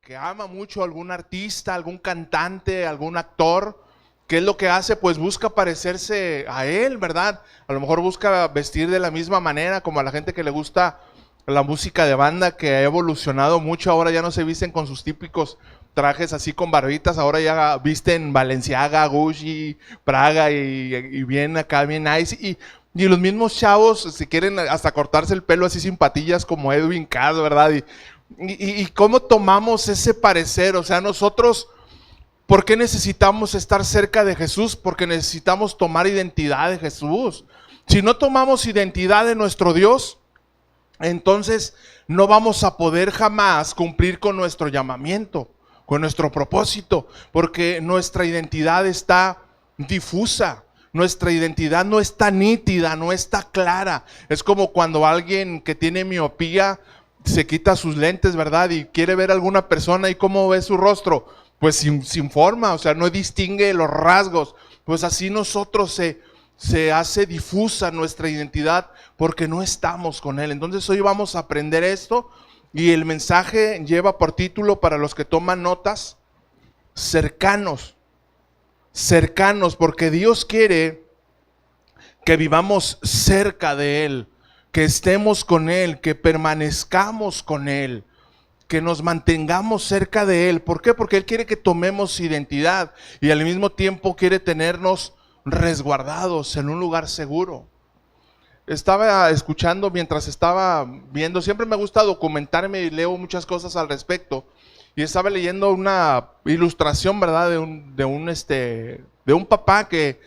que ama mucho a algún artista, algún cantante, algún actor, ¿qué es lo que hace? Pues busca parecerse a él, ¿verdad? A lo mejor busca vestir de la misma manera, como a la gente que le gusta la música de banda, que ha evolucionado mucho. Ahora ya no se visten con sus típicos trajes así con barbitas, ahora ya visten Balenciaga, Gucci, Praga y bien acá, bien nice. Y los mismos chavos, si quieren hasta cortarse el pelo así sin patillas como Edwin Cass, ¿verdad? Y cómo tomamos ese parecer, o sea, nosotros, ¿por qué necesitamos estar cerca de Jesús? Porque necesitamos tomar identidad de Jesús. Si no tomamos identidad de nuestro Dios, entonces no vamos a poder jamás cumplir con nuestro llamamiento, con nuestro propósito, porque nuestra identidad está difusa. Nuestra identidad no está nítida, no está clara. Es como cuando alguien que tiene miopía se quita sus lentes, ¿verdad? Y quiere ver a alguna persona y cómo ve su rostro. Pues sin forma, o sea, no distingue los rasgos. Pues así nosotros se hace difusa nuestra identidad porque no estamos con Él. Entonces hoy vamos a aprender esto y el mensaje lleva por título, para los que toman notas, cercanos. Cercanos, porque Dios quiere que vivamos cerca de Él, que estemos con Él, que permanezcamos con Él, que nos mantengamos cerca de Él. ¿Por qué? Porque Él quiere que tomemos identidad y al mismo tiempo quiere tenernos resguardados en un lugar seguro. Estaba escuchando mientras estaba viendo, siempre me gusta documentarme y leo muchas cosas al respecto. Y estaba leyendo una ilustración, ¿verdad? De un papá que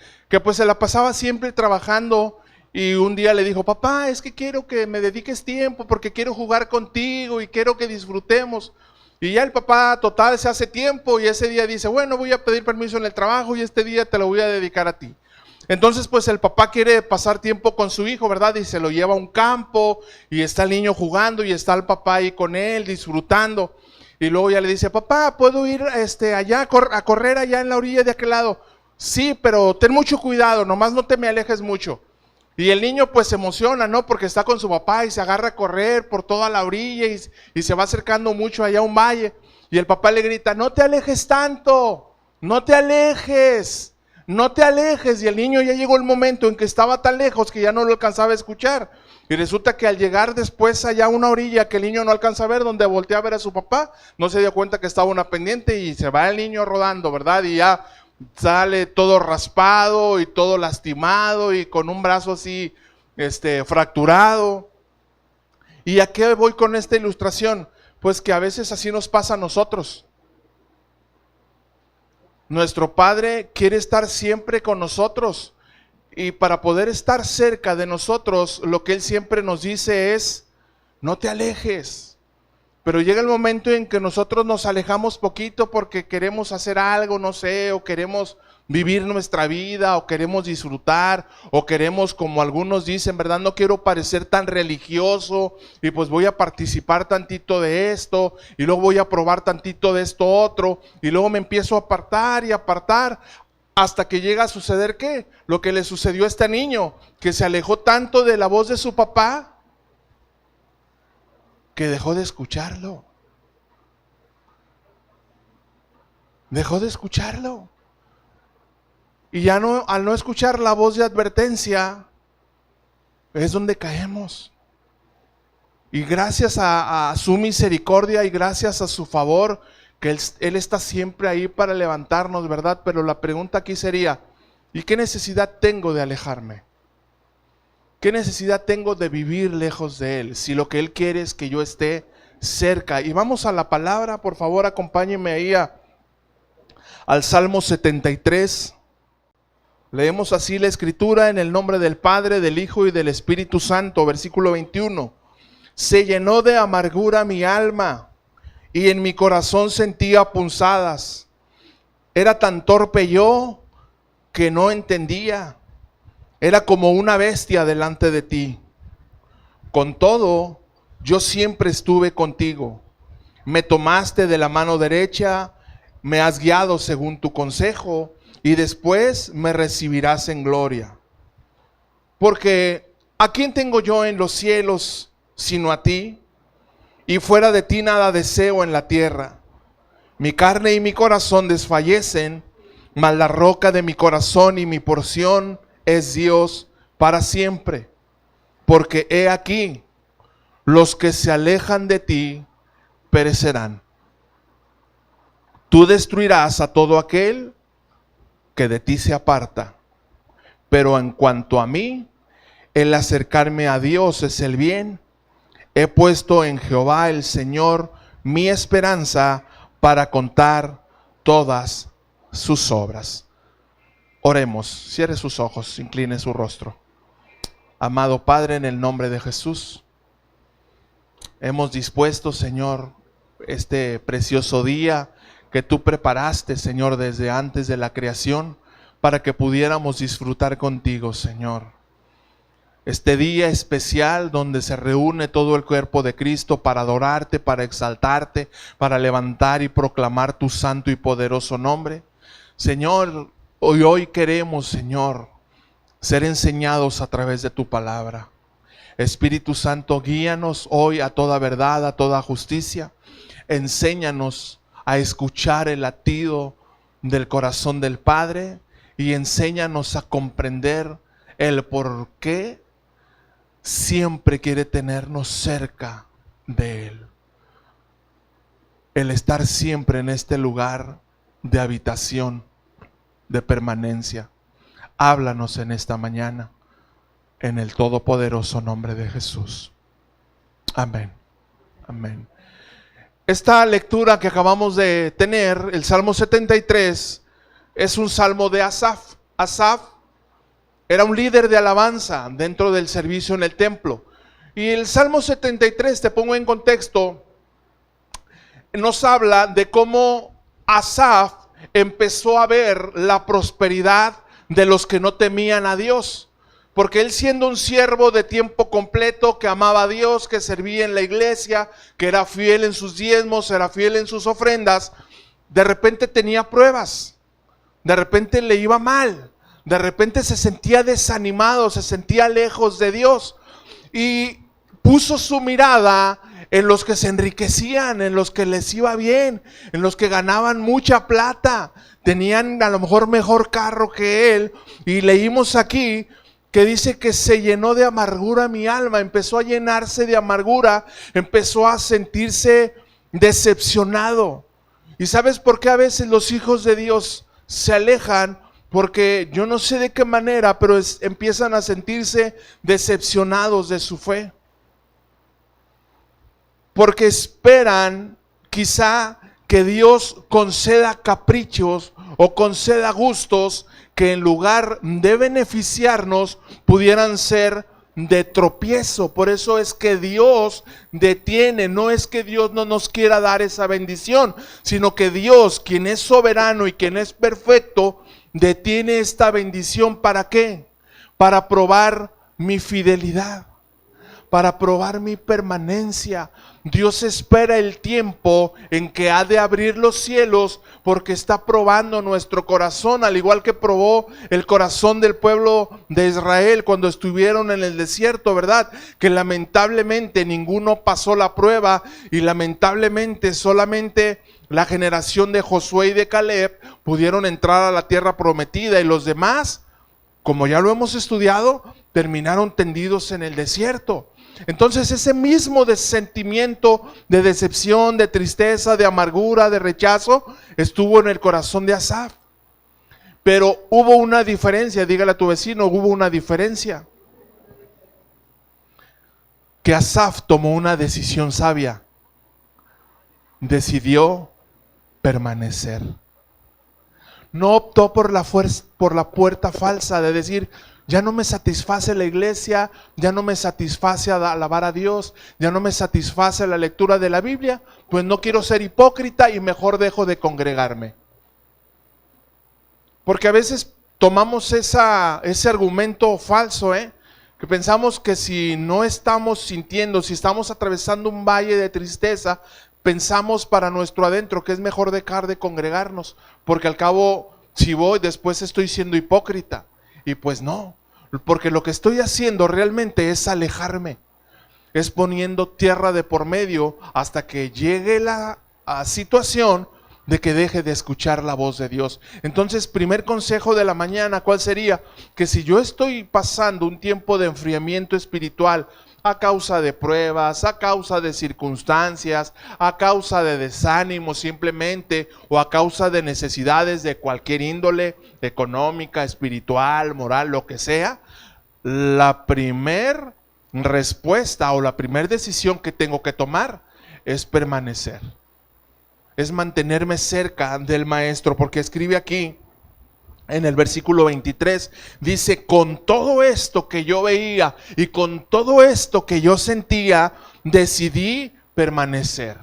pues se la pasaba siempre trabajando. Y un día le dijo: papá, es que quiero que me dediques tiempo porque quiero jugar contigo y quiero que disfrutemos. Y ya el papá total se hace tiempo y ese día dice: bueno, voy a pedir permiso en el trabajo y este día te lo voy a dedicar a ti. Entonces pues el papá quiere pasar tiempo con su hijo, ¿verdad? Y se lo lleva a un campo y está el niño jugando y está el papá ahí con él disfrutando. Y luego ya le dice: papá, ¿puedo ir allá a correr allá en la orilla de aquel lado? Sí, pero ten mucho cuidado, nomás no te me alejes mucho. Y el niño pues se emociona, ¿no? Porque está con su papá y se agarra a correr por toda la orilla y se va acercando mucho allá a un valle. Y el papá le grita: no te alejes tanto, no te alejes, no te alejes. Y el niño ya llegó el momento en que estaba tan lejos que ya no lo alcanzaba a escuchar. Y resulta que al llegar después allá a una orilla que el niño no alcanza a ver, donde voltea a ver a su papá, no se dio cuenta que estaba una pendiente y se va el niño rodando, ¿verdad? Y ya sale todo raspado y todo lastimado y con un brazo así fracturado. ¿Y a qué voy con esta ilustración? Pues que a veces así nos pasa a nosotros. Nuestro Padre quiere estar siempre con nosotros y para poder estar cerca de nosotros, lo que Él siempre nos dice es: no te alejes. Pero llega el momento en que nosotros nos alejamos poquito porque queremos hacer algo, no sé, o queremos vivir nuestra vida, o queremos disfrutar, o queremos, como algunos dicen, ¿verdad? No quiero parecer tan religioso y pues voy a participar tantito de esto y luego voy a probar tantito de esto otro y luego me empiezo a apartar y apartar hasta que llega a suceder ¿qué? Lo que le sucedió a este niño, que se alejó tanto de la voz de su papá que dejó de escucharlo. Dejó de escucharlo. Y ya no, al no escuchar la voz de advertencia, es donde caemos. Y gracias a su misericordia y gracias a su favor, que él está siempre ahí para levantarnos, ¿verdad? Pero la pregunta aquí sería: ¿y qué necesidad tengo de alejarme? ¿Qué necesidad tengo de vivir lejos de Él? Si lo que Él quiere es que yo esté cerca. Y vamos a la palabra, por favor, acompáñenme ahí al Salmo 73. Leemos así la escritura: en el nombre del Padre, del Hijo y del Espíritu Santo. Versículo 21. Se llenó de amargura mi alma y en mi corazón sentía punzadas. Era tan torpe yo que no entendía. Era como una bestia delante de ti. Con todo, yo siempre estuve contigo. Me tomaste de la mano derecha, me has guiado según tu consejo, y después me recibirás en gloria. Porque ¿a quién tengo yo en los cielos sino a ti? Y fuera de ti nada deseo en la tierra. Mi carne y mi corazón desfallecen, mas la roca de mi corazón y mi porción es Dios para siempre. Porque he aquí, los que se alejan de ti perecerán. Tú destruirás a todo aquel que de ti se aparta. Pero en cuanto a mí, el acercarme a Dios es el bien. He puesto en Jehová el Señor mi esperanza para contar todas sus obras. Oremos, cierre sus ojos, incline su rostro. Amado Padre, en el nombre de Jesús, hemos dispuesto, Señor, este precioso día que tú preparaste, Señor, desde antes de la creación, para que pudiéramos disfrutar contigo, Señor. Este día especial donde se reúne todo el cuerpo de Cristo para adorarte, para exaltarte, para levantar y proclamar tu santo y poderoso nombre. Señor, hoy queremos, Señor, ser enseñados a través de tu palabra. Espíritu Santo, guíanos hoy a toda verdad, a toda justicia. Enséñanos a escuchar el latido del corazón del Padre y enséñanos a comprender el por qué siempre quiere tenernos cerca de Él. El estar siempre en este lugar de habitación, de permanencia. Háblanos en esta mañana, en el todopoderoso nombre de Jesús. Amén. Amén. Esta lectura que acabamos de tener, el Salmo 73, es un salmo de Asaf. Asaf era un líder de alabanza dentro del servicio en el templo. Y el Salmo 73, te pongo en contexto, nos habla de cómo Asaf empezó a ver la prosperidad de los que no temían a Dios. Porque él, siendo un siervo de tiempo completo, que amaba a Dios, que servía en la iglesia, que era fiel en sus diezmos, era fiel en sus ofrendas, de repente tenía pruebas, de repente le iba mal, de repente se sentía desanimado, se sentía lejos de Dios, y puso su mirada en los que se enriquecían, en los que les iba bien, en los que ganaban mucha plata, tenían a lo mejor mejor carro que él. Y leímos aquí que dice que se llenó de amargura mi alma, empezó a llenarse de amargura, empezó a sentirse decepcionado. ¿Y sabes por qué a veces los hijos de Dios se alejan? Porque yo no sé de qué manera, pero empiezan a sentirse decepcionados de su fe. Porque esperan quizá que Dios conceda caprichos o conceda gustos que en lugar de beneficiarnos pudieran ser de tropiezo. Por eso es que Dios detiene, no es que Dios no nos quiera dar esa bendición, sino que Dios, quien es soberano y quien es perfecto, detiene esta bendición. ¿Para qué? Para probar mi fidelidad, para probar mi permanencia. Dios espera el tiempo en que ha de abrir los cielos, porque está probando nuestro corazón, al igual que probó el corazón del pueblo de Israel cuando estuvieron en el desierto, ¿verdad? Que lamentablemente ninguno pasó la prueba, y lamentablemente solamente la generación de Josué y de Caleb pudieron entrar a la tierra prometida, y los demás, como ya lo hemos estudiado, terminaron tendidos en el desierto. Entonces ese mismo sentimiento de decepción, de tristeza, de amargura, de rechazo, estuvo en el corazón de Asaf. Pero hubo una diferencia, dígale a tu vecino, hubo una diferencia. Que Asaf tomó una decisión sabia. Decidió permanecer. No optó por la puerta falsa de decir: ya no me satisface la iglesia, ya no me satisface alabar a Dios, ya no me satisface la lectura de la Biblia, pues no quiero ser hipócrita y mejor dejo de congregarme. Porque a veces tomamos ese argumento falso, que pensamos que si no estamos sintiendo, si estamos atravesando un valle de tristeza, pensamos para nuestro adentro que es mejor dejar de congregarnos, porque al cabo, si voy, después estoy siendo hipócrita. Y pues no, porque lo que estoy haciendo realmente es alejarme, es poniendo tierra de por medio hasta que llegue la situación de que deje de escuchar la voz de Dios. Entonces, primer consejo de la mañana, ¿cuál sería? Que si yo estoy pasando un tiempo de enfriamiento espiritual a causa de pruebas, a causa de circunstancias, a causa de desánimo simplemente, o a causa de necesidades de cualquier índole, económica, espiritual, moral, lo que sea, la primer respuesta o la primer decisión que tengo que tomar es permanecer. Es mantenerme cerca del Maestro, porque escribe aquí en el versículo 23, dice: con todo esto que yo veía y con todo esto que yo sentía, decidí permanecer.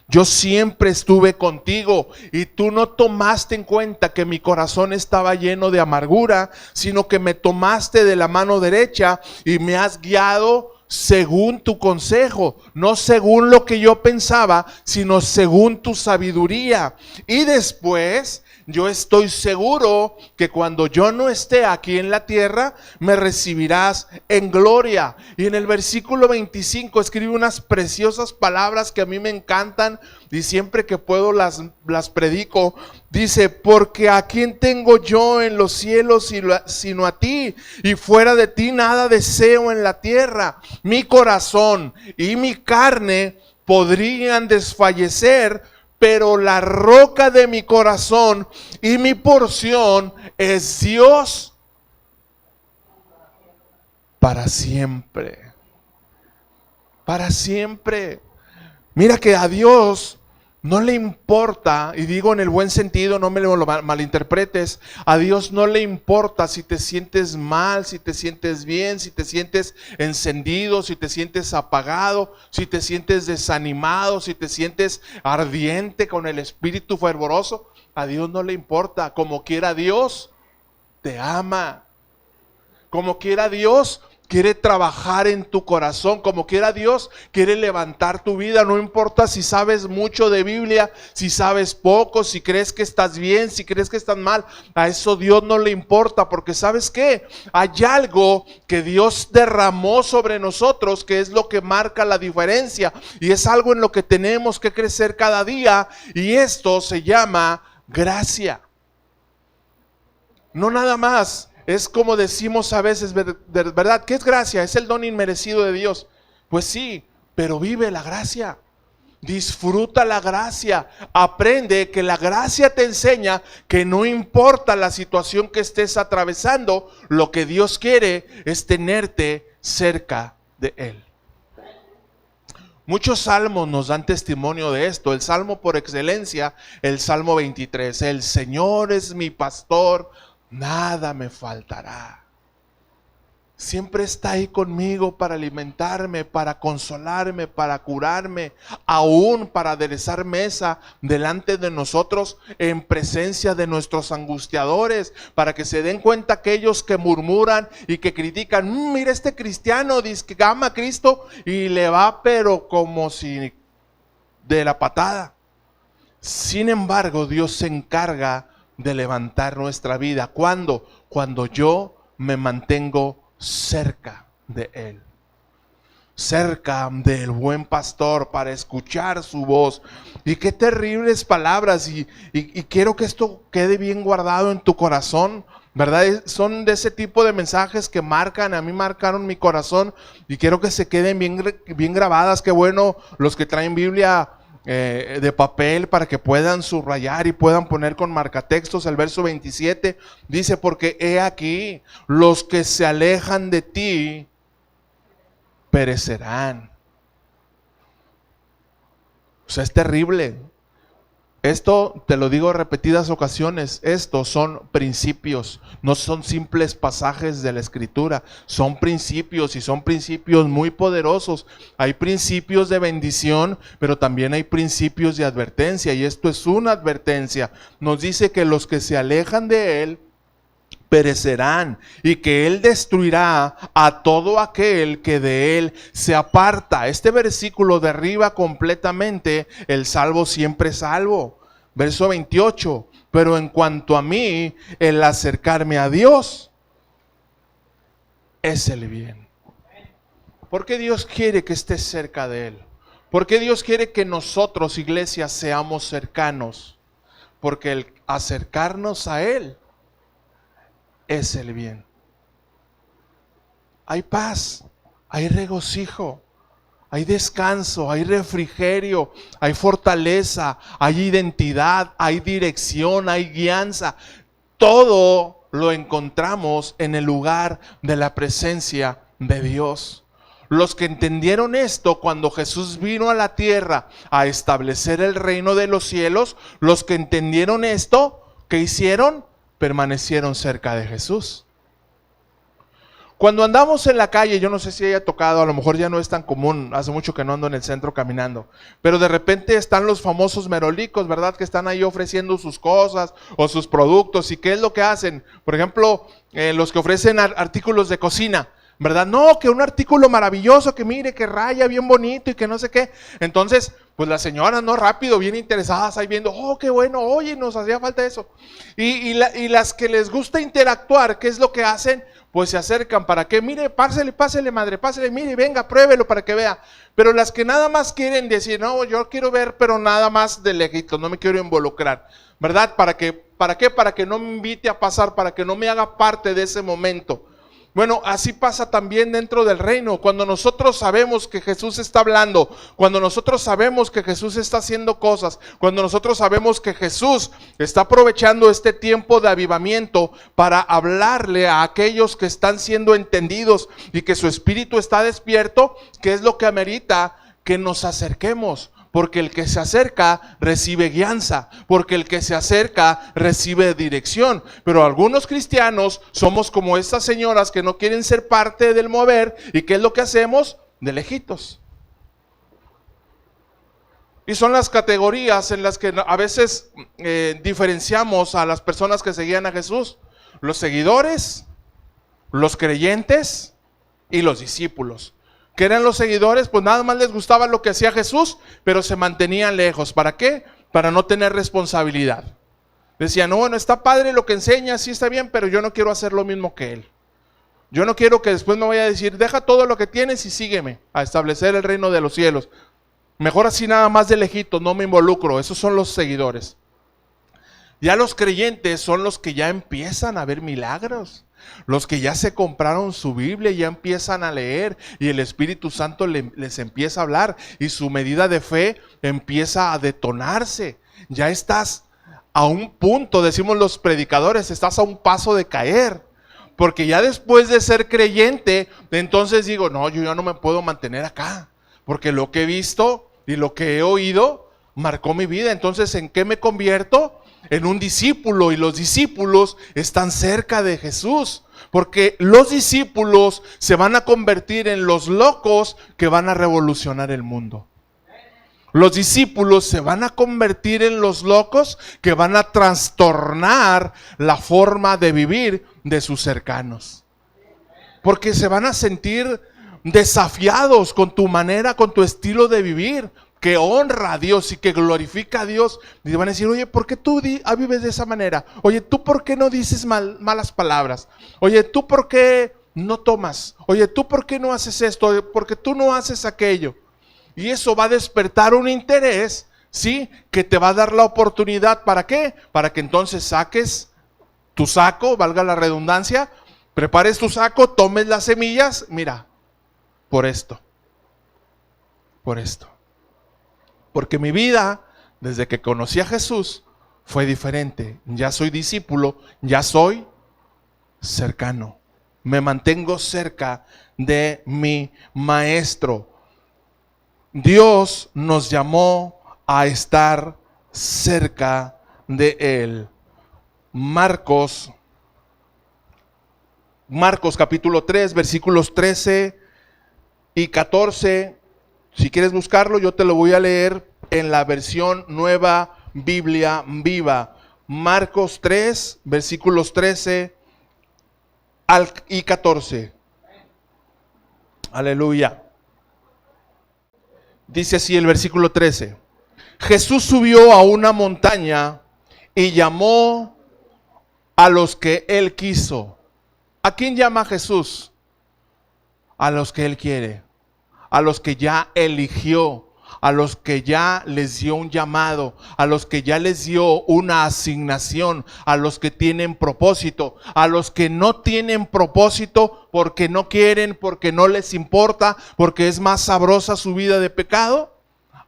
Yo siempre estuve contigo y tú no tomaste en cuenta que mi corazón estaba lleno de amargura, sino que me tomaste de la mano derecha y me has guiado según tu consejo, no según lo que yo pensaba, sino según tu sabiduría. Y después yo estoy seguro que cuando yo no esté aquí en la tierra, me recibirás en gloria. Y en el versículo 25 escribe unas preciosas palabras que a mí me encantan y siempre que puedo las predico. Dice: porque a quién tengo yo en los cielos sino a ti, y fuera de ti nada deseo en la tierra. Mi corazón y mi carne podrían desfallecer, pero la roca de mi corazón y mi porción es Dios para siempre. Para siempre. Mira que a Dios no le importa, y digo en el buen sentido, no me lo malinterpretes, a Dios no le importa si te sientes mal, si te sientes bien, si te sientes encendido, si te sientes apagado, si te sientes desanimado, si te sientes ardiente con el espíritu fervoroso. A Dios no le importa. Como quiera Dios te ama. Como quiera Dios quiere trabajar en tu corazón. Como quiera Dios quiere levantar tu vida. No importa si sabes mucho de Biblia, si sabes poco, si crees que estás bien, si crees que estás mal. A eso Dios no le importa, porque ¿sabes qué? Hay algo que Dios derramó sobre nosotros que es lo que marca la diferencia, y es algo en lo que tenemos que crecer cada día, y esto se llama gracia. No nada más. Es como decimos a veces, ¿verdad? ¿Qué es gracia? Es el don inmerecido de Dios. Pues sí, pero vive la gracia. Disfruta la gracia. Aprende que la gracia te enseña que no importa la situación que estés atravesando, lo que Dios quiere es tenerte cerca de Él. Muchos salmos nos dan testimonio de esto. El salmo por excelencia, el Salmo 23. El Señor es mi pastor, nada me faltará. Siempre está ahí conmigo para alimentarme, para consolarme, para curarme, aún para aderezar mesa delante de nosotros en presencia de nuestros angustiadores, para que se den cuenta aquellos que murmuran y que critican: mira, este cristiano dice que ama a Cristo y le va pero como si de la patada. Sin embargo, Dios se encarga de levantar nuestra vida. ¿Cuándo? Cuando yo me mantengo cerca de Él, cerca del buen pastor, para escuchar su voz. Y qué terribles palabras, y quiero que esto quede bien guardado en tu corazón, ¿verdad? Son de ese tipo de mensajes que marcan, a mí marcaron mi corazón, y quiero que se queden bien grabadas. Qué bueno los que traen Biblia de papel para que puedan subrayar y puedan poner con marcatextos. El verso 27 dice: porque he aquí, los que se alejan de ti perecerán. O sea, es terrible. Esto te lo digo en repetidas ocasiones, estos son principios, no son simples pasajes de la Escritura, son principios, y son principios muy poderosos. Hay principios de bendición, pero también hay principios de advertencia, y esto es una advertencia. Nos dice que los que se alejan de Él perecerán, y que Él destruirá a todo aquel que de Él se aparta. Este versículo derriba completamente el salvo siempre salvo. Verso 28: pero en cuanto a mí, el acercarme a Dios es el bien. ¿Por qué Dios quiere que estés cerca de Él? ¿Por qué Dios quiere que nosotros, iglesia, seamos cercanos? Porque el acercarnos a Él es el bien. Hay paz, hay regocijo, hay descanso, hay refrigerio, hay fortaleza, hay identidad, hay dirección, hay guianza. Todo lo encontramos en el lugar de la presencia de Dios. Los que entendieron esto cuando Jesús vino a la tierra a establecer el reino de los cielos, los que entendieron esto, ¿qué hicieron? Permanecieron cerca de Jesús. Cuando andamos en la calle, yo no sé si haya tocado, a lo mejor ya no es tan común, hace mucho que no ando en el centro caminando, pero de repente están los famosos merolicos, ¿verdad? Que están ahí ofreciendo sus cosas o sus productos. ¿Y qué es lo que hacen? Por ejemplo, los que ofrecen artículos de cocina, ¿verdad? No, que un artículo maravilloso, que mire, que raya bien bonito y que no sé qué. Entonces, pues las señoras, no, rápido, bien interesadas, ahí viendo, oh, qué bueno, oye, nos hacía falta eso. Y las que les gusta interactuar, ¿qué es lo que hacen? Pues se acercan para que, mire, pásele madre, pásele, mire, venga, pruébelo para que vea. Pero las que nada más quieren decir, no, yo quiero ver, pero nada más de lejitos, no me quiero involucrar, ¿verdad? ¿Para qué? Para que no me invite a pasar, para que no me haga parte de ese momento. Bueno, así pasa también dentro del reino. Cuando nosotros sabemos que Jesús está hablando, cuando nosotros sabemos que Jesús está haciendo cosas, cuando nosotros sabemos que Jesús está aprovechando este tiempo de avivamiento para hablarle a aquellos que están siendo entendidos y que su espíritu está despierto, ¿qué es lo que amerita? Que nos acerquemos. Porque el que se acerca recibe guianza, porque el que se acerca recibe dirección. Pero algunos cristianos somos como estas señoras que no quieren ser parte del mover. ¿Y qué es lo que hacemos? De lejitos. Y son las categorías en las que a veces diferenciamos a las personas que seguían a Jesús: los seguidores, los creyentes y los discípulos. ¿Qué eran los seguidores? Pues nada más les gustaba lo que hacía Jesús, pero se mantenían lejos. ¿Para qué? Para no tener responsabilidad. Decían, no, bueno, está padre lo que enseña, sí está bien, pero yo no quiero hacer lo mismo que él. Yo no quiero que después me vaya a decir, deja todo lo que tienes y sígueme a establecer el reino de los cielos. Mejor así nada más de lejitos, no me involucro. Esos son los seguidores. Ya los creyentes son los que ya empiezan a ver milagros. Los que ya se compraron su Biblia y ya empiezan a leer y el Espíritu Santo les empieza a hablar y su medida de fe empieza a detonarse. Ya estás a un punto, decimos los predicadores, estás a un paso de caer. Porque ya después de ser creyente, entonces digo, no, yo ya no me puedo mantener acá. Porque lo que he visto y lo que he oído marcó mi vida. Entonces, ¿en qué me convierto? En un discípulo, y los discípulos están cerca de Jesús, porque los discípulos se van a convertir en los locos que van a revolucionar el mundo. Los discípulos se van a convertir en los locos que van a trastornar la forma de vivir de sus cercanos, porque se van a sentir desafiados con tu manera, con tu estilo de vivir, que honra a Dios y que glorifica a Dios. Y van a decir, oye, ¿por qué tú vives de esa manera? Oye, ¿tú por qué no dices malas palabras? Oye, ¿tú por qué no tomas? Oye, ¿tú por qué no haces esto? ¿Por qué tú no haces aquello? Y eso va a despertar un interés, ¿sí? Que te va a dar la oportunidad, ¿para qué? Para que entonces saques tu saco, valga la redundancia, prepares tu saco, tomes las semillas, mira, por esto. Porque mi vida, desde que conocí a Jesús, fue diferente. Ya soy discípulo, ya soy cercano. Me mantengo cerca de mi maestro. Dios nos llamó a estar cerca de Él. Marcos capítulo 3, versículos 13 y 14. Si quieres buscarlo, yo te lo voy a leer en la versión Nueva Biblia Viva. Marcos 3, versículos 13 y 14. Aleluya. Dice así el versículo 13. Jesús subió a una montaña y llamó a los que él quiso. ¿A quién llama Jesús? A los que él quiere. A los que ya eligió, a los que ya les dio un llamado, a los que ya les dio una asignación, a los que tienen propósito, a los que no tienen propósito porque no quieren, porque no les importa, porque es más sabrosa su vida de pecado.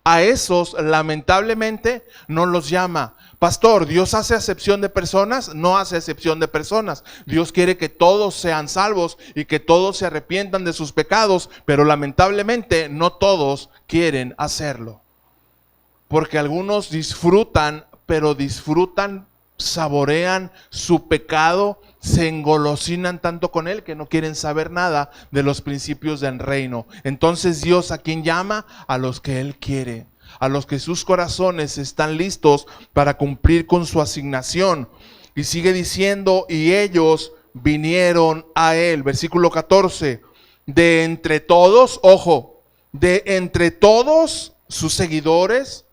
A esos lamentablemente no los llama. Pastor, ¿Dios hace acepción de personas? No hace acepción de personas. Dios quiere que todos sean salvos y que todos se arrepientan de sus pecados, pero lamentablemente no todos quieren hacerlo. Porque algunos disfrutan, pero disfrutan, saborean su pecado, se engolosinan tanto con él que no quieren saber nada de los principios del reino. Entonces Dios, ¿a quién llama? A los que Él quiere, a los que sus corazones están listos para cumplir con su asignación. Y sigue diciendo, y ellos vinieron a Él. Versículo 14, de entre todos, ojo, de entre todos sus seguidores,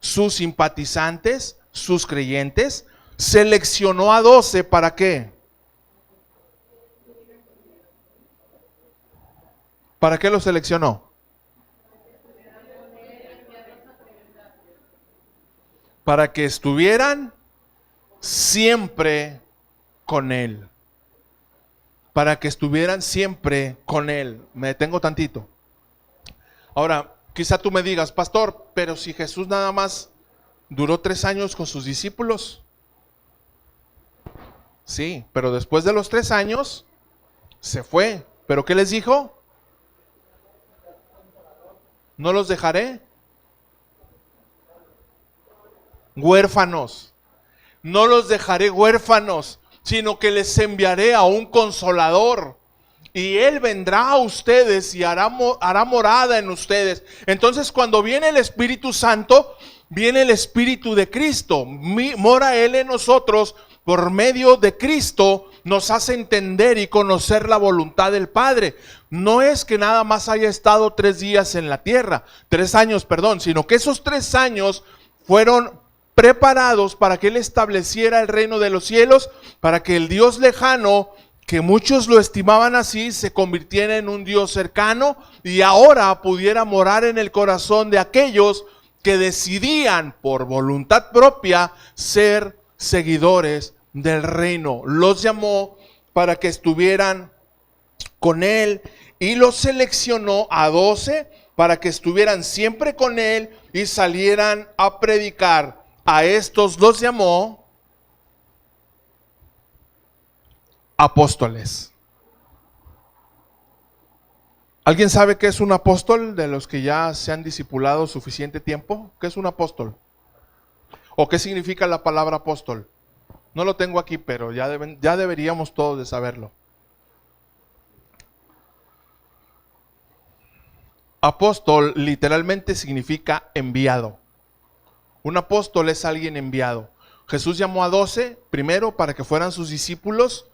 sus simpatizantes, sus creyentes, seleccionó a 12, ¿para qué? ¿Para qué los seleccionó? Para que estuvieran siempre con Él. Para que estuvieran siempre con Él. Me detengo tantito. Ahora, quizá tú me digas, pastor, pero si Jesús nada más duró 3 años con sus discípulos. Sí, pero después de los 3 años se fue. ¿Pero qué les dijo? No los dejaré huérfanos. No los dejaré huérfanos, sino que les enviaré a un consolador. Y Él vendrá a ustedes y hará morada en ustedes. Entonces, cuando viene el Espíritu Santo, viene el Espíritu de Cristo. Mora Él en nosotros por medio de Cristo. Nos hace entender y conocer la voluntad del Padre. No es que nada más haya estado 3 días en la tierra, 3 años, perdón, sino que esos 3 años fueron preparados para que Él estableciera el reino de los cielos, para que el Dios lejano, que muchos lo estimaban así, se convirtiera en un Dios cercano y ahora pudiera morar en el corazón de aquellos que decidían por voluntad propia ser seguidores del reino. Los llamó para que estuvieran con Él y los seleccionó a 12 para que estuvieran siempre con Él y salieran a predicar. A estos los llamó apóstoles. ¿Alguien sabe qué es un apóstol de los que ya se han discipulado suficiente tiempo? ¿Qué es un apóstol? ¿O qué significa la palabra apóstol? No lo tengo aquí, pero ya deberíamos todos de saberlo. Apóstol literalmente significa enviado. Un apóstol es alguien enviado. Jesús llamó a 12, primero para que fueran sus discípulos,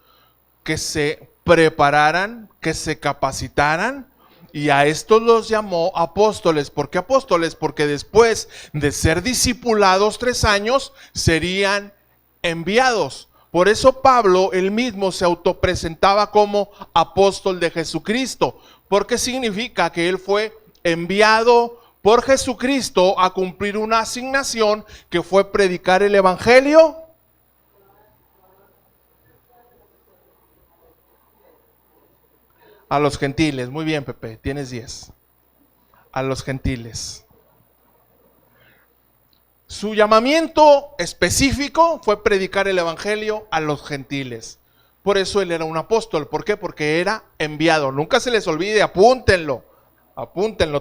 que se prepararan, que se capacitaran, y a estos los llamó apóstoles. ¿Por qué apóstoles? Porque después de ser discipulados 3 años, serían enviados. Por eso Pablo, él mismo se autopresentaba como apóstol de Jesucristo, porque significa que él fue enviado por Jesucristo a cumplir una asignación que fue predicar el evangelio a los gentiles. Muy bien, Pepe, tienes 10. A los gentiles. Su llamamiento específico fue predicar el evangelio a los gentiles. Por eso él era un apóstol. ¿Por qué? Porque era enviado. Nunca se les olvide, apúntenlo,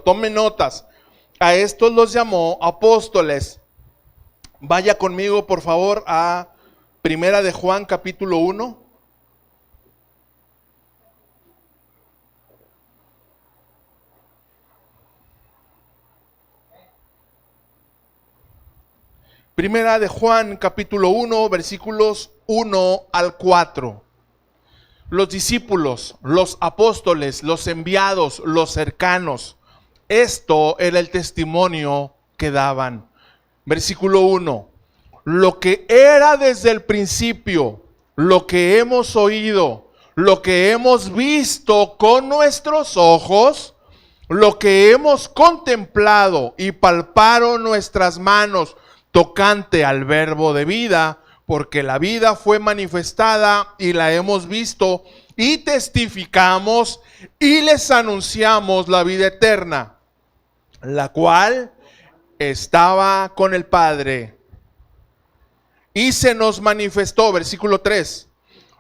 tomen notas. A estos los llamó apóstoles. Vaya conmigo, por favor, a Primera de Juan, capítulo 1. Primera de Juan, capítulo 1, versículos 1 al 4. Los discípulos, los apóstoles, los enviados, los cercanos. Esto era el testimonio que daban. Versículo 1. Lo que era desde el principio, lo que hemos oído, lo que hemos visto con nuestros ojos, lo que hemos contemplado y palparon nuestras manos tocante al verbo de vida, porque la vida fue manifestada y la hemos visto y testificamos y les anunciamos la vida eterna, la cual estaba con el Padre y se nos manifestó. Versículo 3.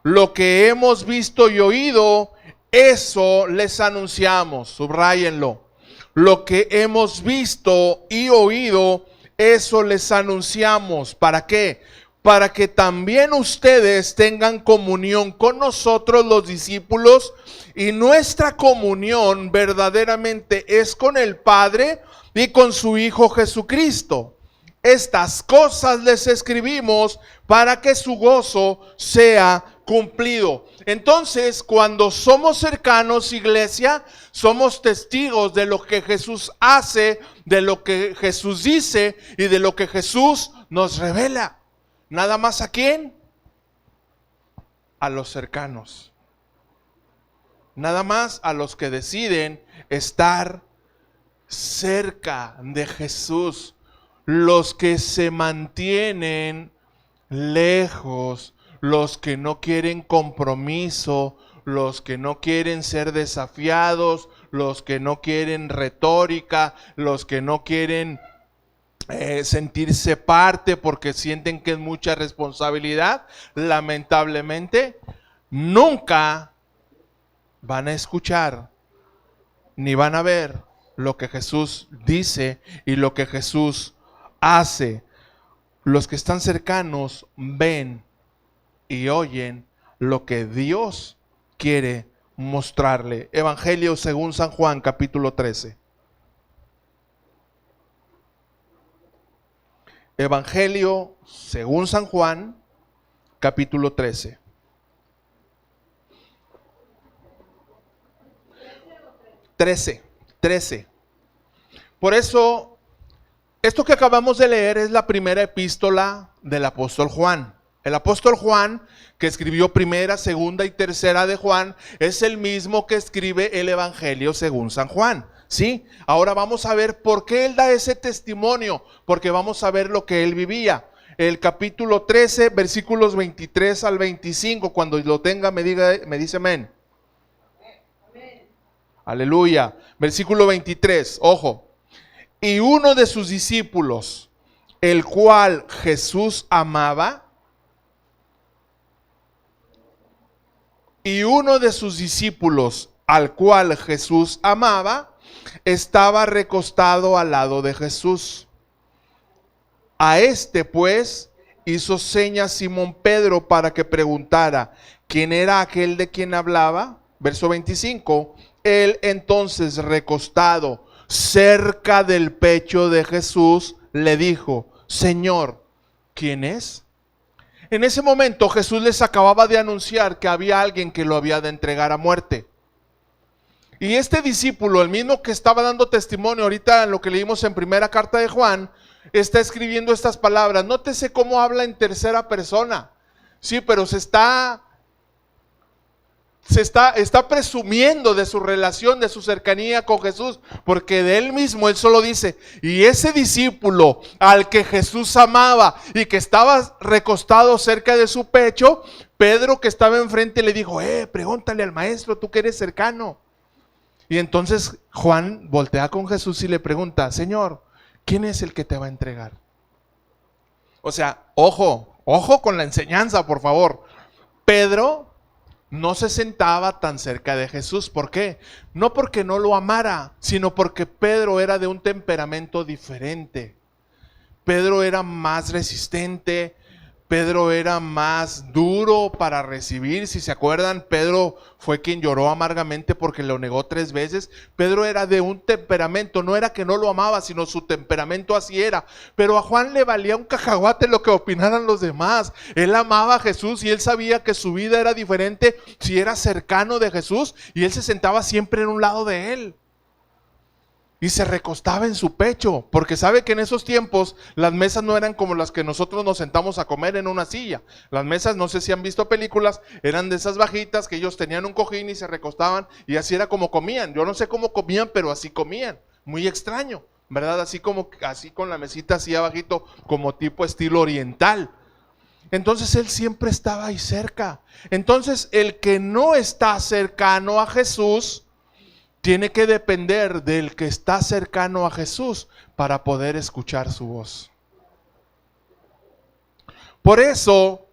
Lo que hemos visto y oído, eso les anunciamos. Subráyenlo. Lo que hemos visto y oído, eso les anunciamos. ¿Para qué? Para que también ustedes tengan comunión con nosotros los discípulos, y nuestra comunión verdaderamente es con el Padre y con su Hijo Jesucristo. Estas cosas les escribimos para que su gozo sea cumplido. Entonces, cuando somos cercanos, iglesia, somos testigos de lo que Jesús hace, de lo que Jesús dice y de lo que Jesús nos revela. ¿Nada más a quién? A los cercanos. Nada más a los que deciden estar cerca de Jesús. Los que se mantienen lejos, los que no quieren compromiso, los que no quieren ser desafiados, los que no quieren retórica, los que no quieren sentirse parte porque sienten que es mucha responsabilidad, lamentablemente nunca van a escuchar ni van a ver lo que Jesús dice y lo que Jesús hace. Los que están cercanos ven y oyen lo que Dios quiere mostrarle. Evangelio según San Juan, capítulo 13. Evangelio según San Juan, capítulo 13. Trece. Por eso, esto que acabamos de leer es la primera epístola del apóstol Juan. El apóstol Juan, que escribió primera, segunda y tercera de Juan, es el mismo que escribe el Evangelio según San Juan. ¿Sí? Ahora vamos a ver por qué él da ese testimonio, porque vamos a ver lo que él vivía. El capítulo 13, versículos 23 al 25, cuando lo tenga me dice amén. Aleluya. Versículo 23, ojo. Y uno de sus discípulos, el cual Jesús amaba, al cual Jesús amaba, estaba recostado al lado de Jesús. A este pues hizo señas Simón Pedro para que preguntara quién era aquel de quien hablaba. Verso 25. Él entonces, recostado cerca del pecho de Jesús, le dijo: Señor, ¿quién es? En ese momento Jesús les acababa de anunciar que había alguien que lo había de entregar a muerte. Y este discípulo, el mismo que estaba dando testimonio ahorita en lo que leímos en primera carta de Juan, está escribiendo estas palabras. Nótese cómo habla en tercera persona. Sí, pero se está presumiendo de su relación, de su cercanía con Jesús, porque de él mismo él solo dice: y ese discípulo al que Jesús amaba y que estaba recostado cerca de su pecho, Pedro, que estaba enfrente, le dijo: pregúntale al maestro, tú que eres cercano. Y entonces Juan voltea con Jesús y le pregunta: Señor, ¿quién es el que te va a entregar? O sea, ojo con la enseñanza, por favor. Pedro no se sentaba tan cerca de Jesús. ¿Por qué? No porque no lo amara, sino porque Pedro era de un temperamento diferente. Pedro era más resistente, Pedro era más duro para recibir. Si se acuerdan, Pedro fue quien lloró amargamente porque lo negó 3 veces. Pedro era de un temperamento, no era que no lo amaba, sino su temperamento así era. Pero a Juan le valía un cacahuate lo que opinaran los demás. Él amaba a Jesús y él sabía que su vida era diferente si era cercano de Jesús, y él se sentaba siempre en un lado de él. y se recostaba en su pecho, porque sabe que en esos tiempos las mesas no eran como las que nosotros nos sentamos a comer en una silla. Las mesas, no sé si han visto películas, eran de esas bajitas que ellos tenían un cojín y se recostaban y así era como comían. Yo no sé cómo comían, pero así comían. Muy extraño, ¿verdad? Así como, así con la mesita así abajito, como tipo estilo oriental. Entonces él siempre estaba ahí cerca. Entonces el que no está cercano a Jesús tiene que depender del que está cercano a Jesús para poder escuchar su voz. Por eso,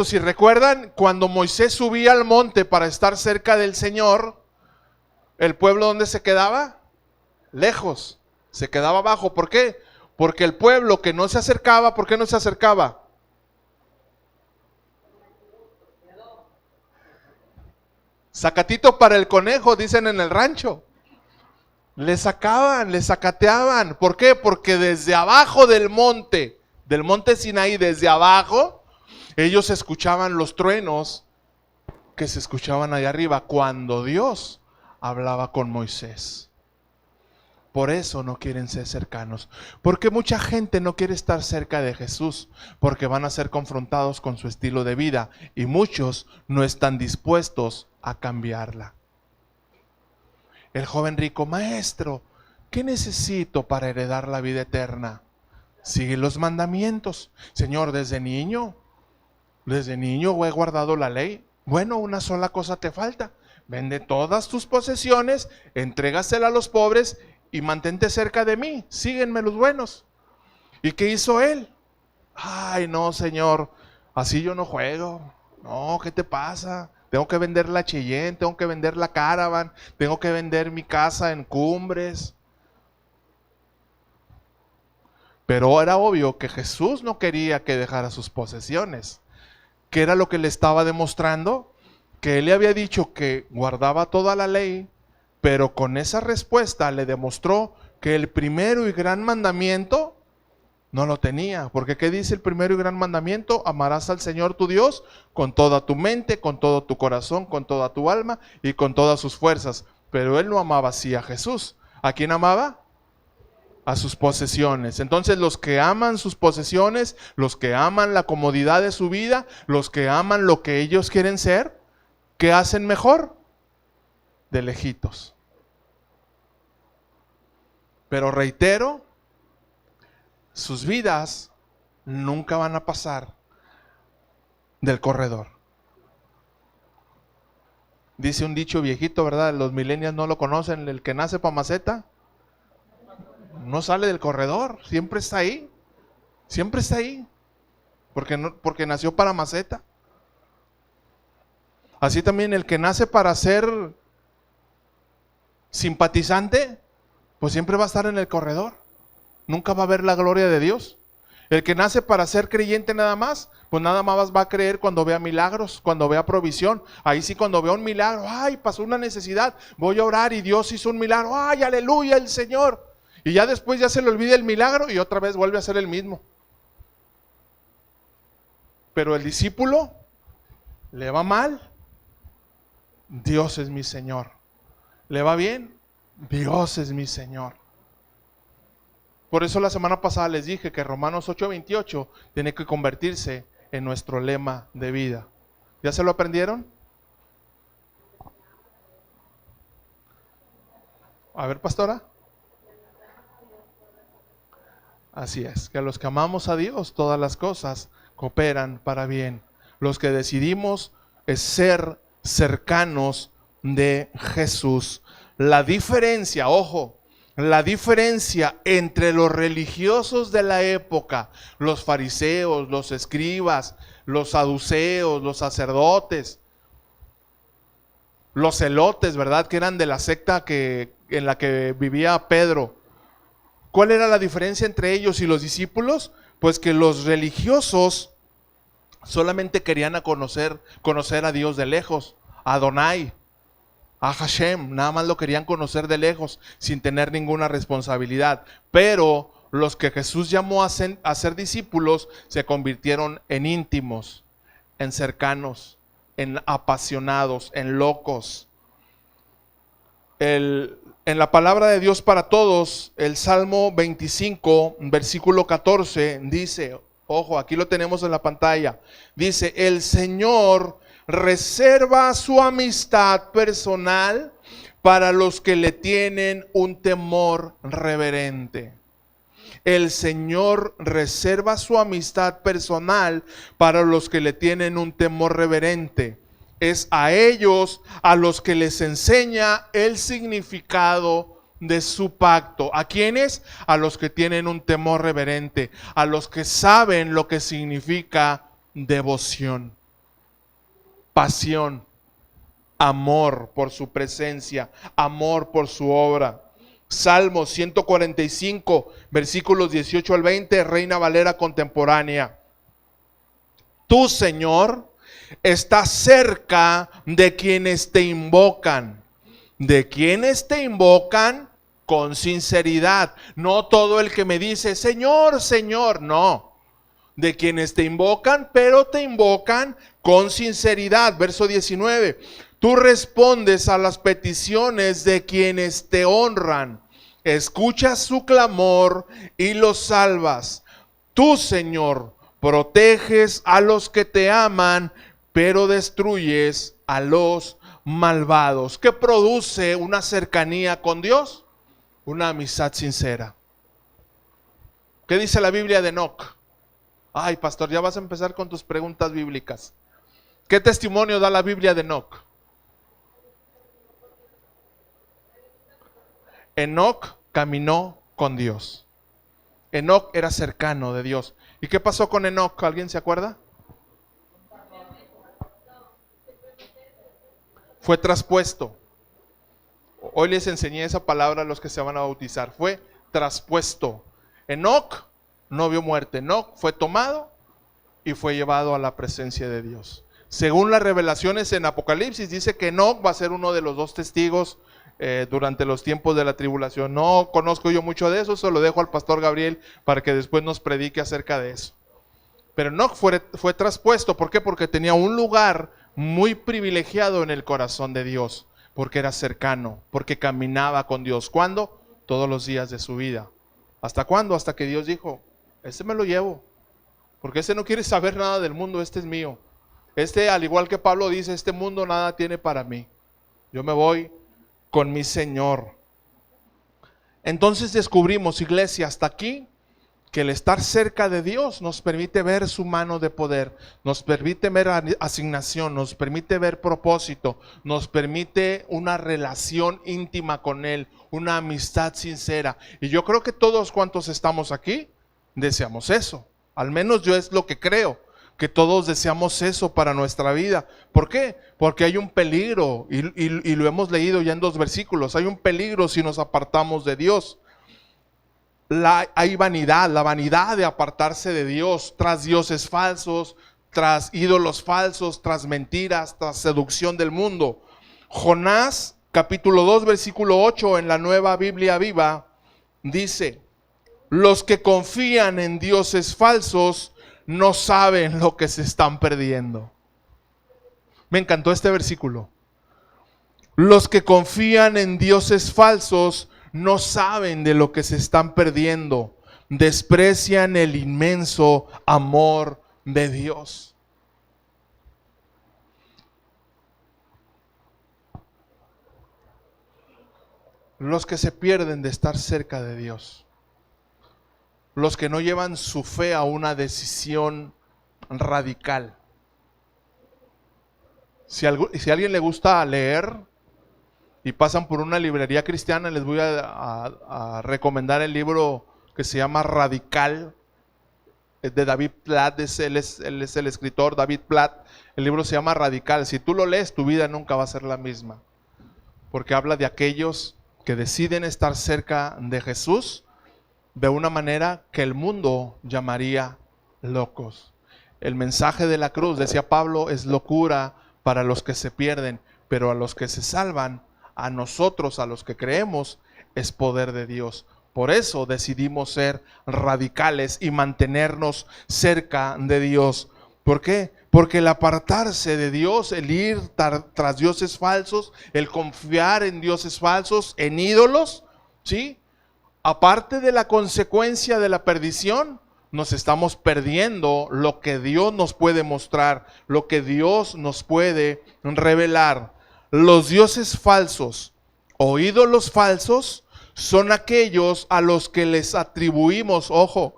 si recuerdan, cuando Moisés subía al monte para estar cerca del Señor, ¿el pueblo dónde se quedaba? Lejos, se quedaba abajo. ¿Por qué? Porque el pueblo que no se acercaba, ¿por qué no se acercaba? Sacatito para el conejo, dicen en el rancho. Le sacaban, le sacateaban. ¿Por qué? Porque desde abajo del monte Sinaí, desde abajo, ellos escuchaban los truenos que se escuchaban allá arriba cuando Dios hablaba con Moisés. Por eso no quieren ser cercanos. Porque mucha gente no quiere estar cerca de Jesús, porque van a ser confrontados con su estilo de vida y muchos no están dispuestos a cambiarla. El joven rico: maestro, ¿qué necesito para heredar la vida eterna? Sigue los mandamientos. Señor, desde niño he guardado la ley. Bueno, una sola cosa te falta. Vende todas tus posesiones, entrégasela a los pobres y mantente cerca de mí. Síguenme los buenos. ¿Y qué hizo él? Ay, no, Señor, así yo no juego. No, ¿qué te pasa? Tengo que vender la Cheyenne, tengo que vender la Caravan, tengo que vender mi casa en Cumbres. Pero era obvio que Jesús no quería que dejara sus posesiones. ¿Qué era lo que le estaba demostrando? Que él le había dicho que guardaba toda la ley, pero con esa respuesta le demostró que el primero y gran mandamiento no lo tenía. Porque ¿qué dice el primero y gran mandamiento? Amarás al Señor tu Dios con toda tu mente, con todo tu corazón, con toda tu alma y con todas sus fuerzas. Pero él no amaba así a Jesús. ¿A quién amaba? A sus posesiones. Entonces los que aman sus posesiones, los que aman la comodidad de su vida, los que aman lo que ellos quieren ser, ¿qué hacen mejor? De lejitos. Pero reitero, sus vidas nunca van a pasar del corredor. Dice un dicho viejito, ¿verdad? Los millennials no lo conocen: el que nace pa' maceta no sale del corredor, siempre está ahí. Siempre está ahí. Porque nació para maceta. Así también el que nace para ser simpatizante, pues siempre va a estar en el corredor. Nunca va a ver la gloria de Dios. El que nace para ser creyente nada más, pues nada más va a creer cuando vea milagros, cuando vea provisión. Ahí sí, cuando vea un milagro, ay, pasó una necesidad, voy a orar y Dios hizo un milagro, ay, aleluya, el Señor. Y ya después ya se le olvida el milagro y otra vez vuelve a ser el mismo. Pero el discípulo le va mal, Dios es mi Señor. ¿Le va bien? Dios es mi Señor. Por eso la semana pasada les dije que Romanos 8:28 tiene que convertirse en nuestro lema de vida. ¿Ya se lo aprendieron? A ver, pastora. Así es, que a los que amamos a Dios, todas las cosas cooperan para bien. Los que decidimos es ser cercanos de Jesús. La diferencia, ojo, la diferencia entre los religiosos de la época, los fariseos, los escribas, los saduceos, los sacerdotes, los celotes, ¿verdad? Que eran de la secta en la que vivía Pedro. ¿Cuál era la diferencia entre ellos y los discípulos? Pues que los religiosos solamente querían conocer a Dios de lejos, a Adonai, a Hashem, nada más lo querían conocer de lejos, sin tener ninguna responsabilidad. Pero los que Jesús llamó a ser discípulos se convirtieron en íntimos, en cercanos, en apasionados, en locos. En la palabra de Dios para todos, el Salmo 25, versículo 14, dice, ojo, aquí lo tenemos en la pantalla, dice, el Señor reserva su amistad personal para los que le tienen un temor reverente. El Señor reserva su amistad personal para los que le tienen un temor reverente. Es a ellos a los que les enseña el significado de su pacto. ¿A quiénes? A los que tienen un temor reverente, a los que saben lo que significa devoción, pasión, amor por su presencia, amor por su obra. Salmo 145, versículos 18 al 20, Reina Valera contemporánea. Tú, Señor, estás cerca de quienes te invocan. De quienes te invocan con sinceridad. No todo el que me dice, Señor, Señor, no. De quienes te invocan, pero te invocan con sinceridad. Verso 19. Tú respondes a las peticiones de quienes te honran. Escuchas su clamor y los salvas. Tú, Señor, proteges a los que te aman, pero destruyes a los malvados. ¿Qué produce una cercanía con Dios? Una amistad sincera. ¿Qué dice la Biblia de Enoc? Ay, pastor, ya vas a empezar con tus preguntas bíblicas. ¿Qué testimonio da la Biblia de Enoc? Enoc caminó con Dios. Enoc era cercano de Dios. ¿Y qué pasó con Enoc? ¿Alguien se acuerda? Fue traspuesto. Hoy les enseñé esa palabra a los que se van a bautizar. Fue traspuesto. Enoc no vio muerte. Enoc fue tomado y fue llevado a la presencia de Dios. Según las revelaciones en Apocalipsis, dice que Enoc va a ser uno de los dos testigos durante los tiempos de la tribulación. No conozco yo mucho de eso, se lo dejo al pastor Gabriel para que después nos predique acerca de eso. Pero Enoc fue traspuesto. ¿Por qué? Porque tenía un lugar muy privilegiado en el corazón de Dios, porque era cercano, porque caminaba con Dios. ¿Cuándo? Todos los días de su vida. ¿Hasta cuándo? Hasta que Dios dijo, este me lo llevo, porque este no quiere saber nada del mundo, este es mío. Este, al igual que Pablo dice, este mundo nada tiene para mí. Yo me voy con mi Señor. Entonces descubrimos, iglesia, hasta aquí, que el estar cerca de Dios nos permite ver su mano de poder, nos permite ver asignación, nos permite ver propósito, nos permite una relación íntima con Él, una amistad sincera. Y yo creo que todos cuantos estamos aquí deseamos eso. Al menos yo es lo que creo, que todos deseamos eso para nuestra vida. ¿Por qué? Porque hay un peligro, y lo hemos leído ya en 2 versículos, hay un peligro si nos apartamos de Dios. Hay vanidad, la vanidad de apartarse de Dios, tras dioses falsos, tras ídolos falsos, tras mentiras, tras seducción del mundo. Jonás, capítulo 2, versículo 8, en la Nueva Biblia Viva, dice, los que confían en dioses falsos no saben lo que se están perdiendo. Me encantó este versículo. Los que confían en dioses falsos no saben de lo que se están perdiendo. Desprecian el inmenso amor de Dios. Los que se pierden de estar cerca de Dios. Los que no llevan su fe a una decisión radical. Si a alguien le gusta leer y pasan por una librería cristiana, les voy a recomendar el libro que se llama Radical, de David Platt. Él es el escritor, David Platt. El libro se llama Radical. Si tú lo lees, tu vida nunca va a ser la misma, porque habla de aquellos que deciden estar cerca de Jesús de una manera que el mundo llamaría locos. El mensaje de la cruz, decía Pablo, es locura para los que se pierden, pero a los que se salvan, a nosotros, a los que creemos, es poder de Dios. Por eso decidimos ser radicales y mantenernos cerca de Dios. ¿Por qué? Porque el apartarse de Dios, el ir tras dioses falsos, el confiar en dioses falsos, en ídolos, ¿sí? Aparte de la consecuencia de la perdición, nos estamos perdiendo lo que Dios nos puede mostrar, lo que Dios nos puede revelar. Los dioses falsos o ídolos falsos son aquellos a los que les atribuimos, ojo,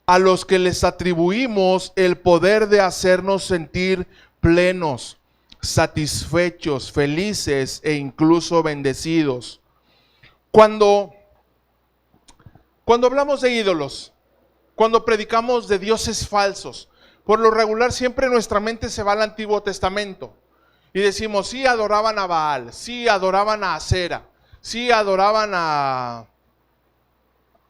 a los que les atribuimos el poder de hacernos sentir plenos, satisfechos, felices e incluso bendecidos. Cuando hablamos de ídolos, cuando predicamos de dioses falsos, por lo regular siempre nuestra mente se va al Antiguo Testamento y decimos, sí adoraban a Baal, sí adoraban a Acera, sí adoraban a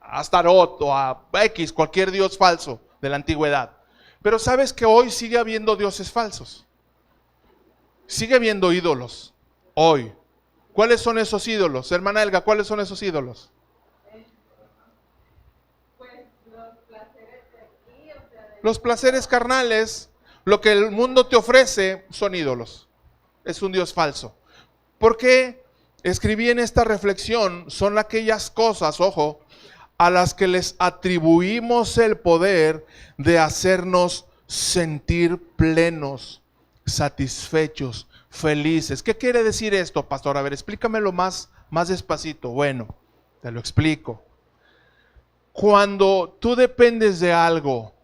Astarot o a X, cualquier dios falso de la antigüedad. Pero sabes que hoy sigue habiendo dioses falsos, sigue habiendo ídolos hoy. ¿Cuáles son esos ídolos? Hermana Elga, ¿cuáles son esos ídolos? Los placeres carnales, lo que el mundo te ofrece, son ídolos. Es un Dios falso. ¿Por qué escribí en esta reflexión? Son aquellas cosas, ojo, a las que les atribuimos el poder de hacernos sentir plenos, satisfechos, felices. ¿Qué quiere decir esto, pastor? A ver, explícamelo más despacito. Bueno, te lo explico. Cuando tú dependes de algo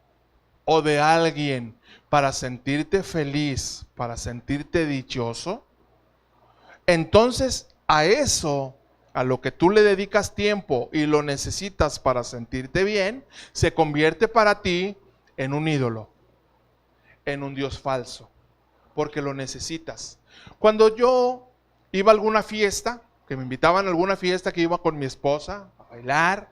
o de alguien para sentirte feliz, para sentirte dichoso, entonces a eso, a lo que tú le dedicas tiempo y lo necesitas para sentirte bien, se convierte para ti en un ídolo, en un Dios falso, porque lo necesitas. Cuando yo iba a alguna fiesta, que me invitaban a alguna fiesta, que iba con mi esposa a bailar,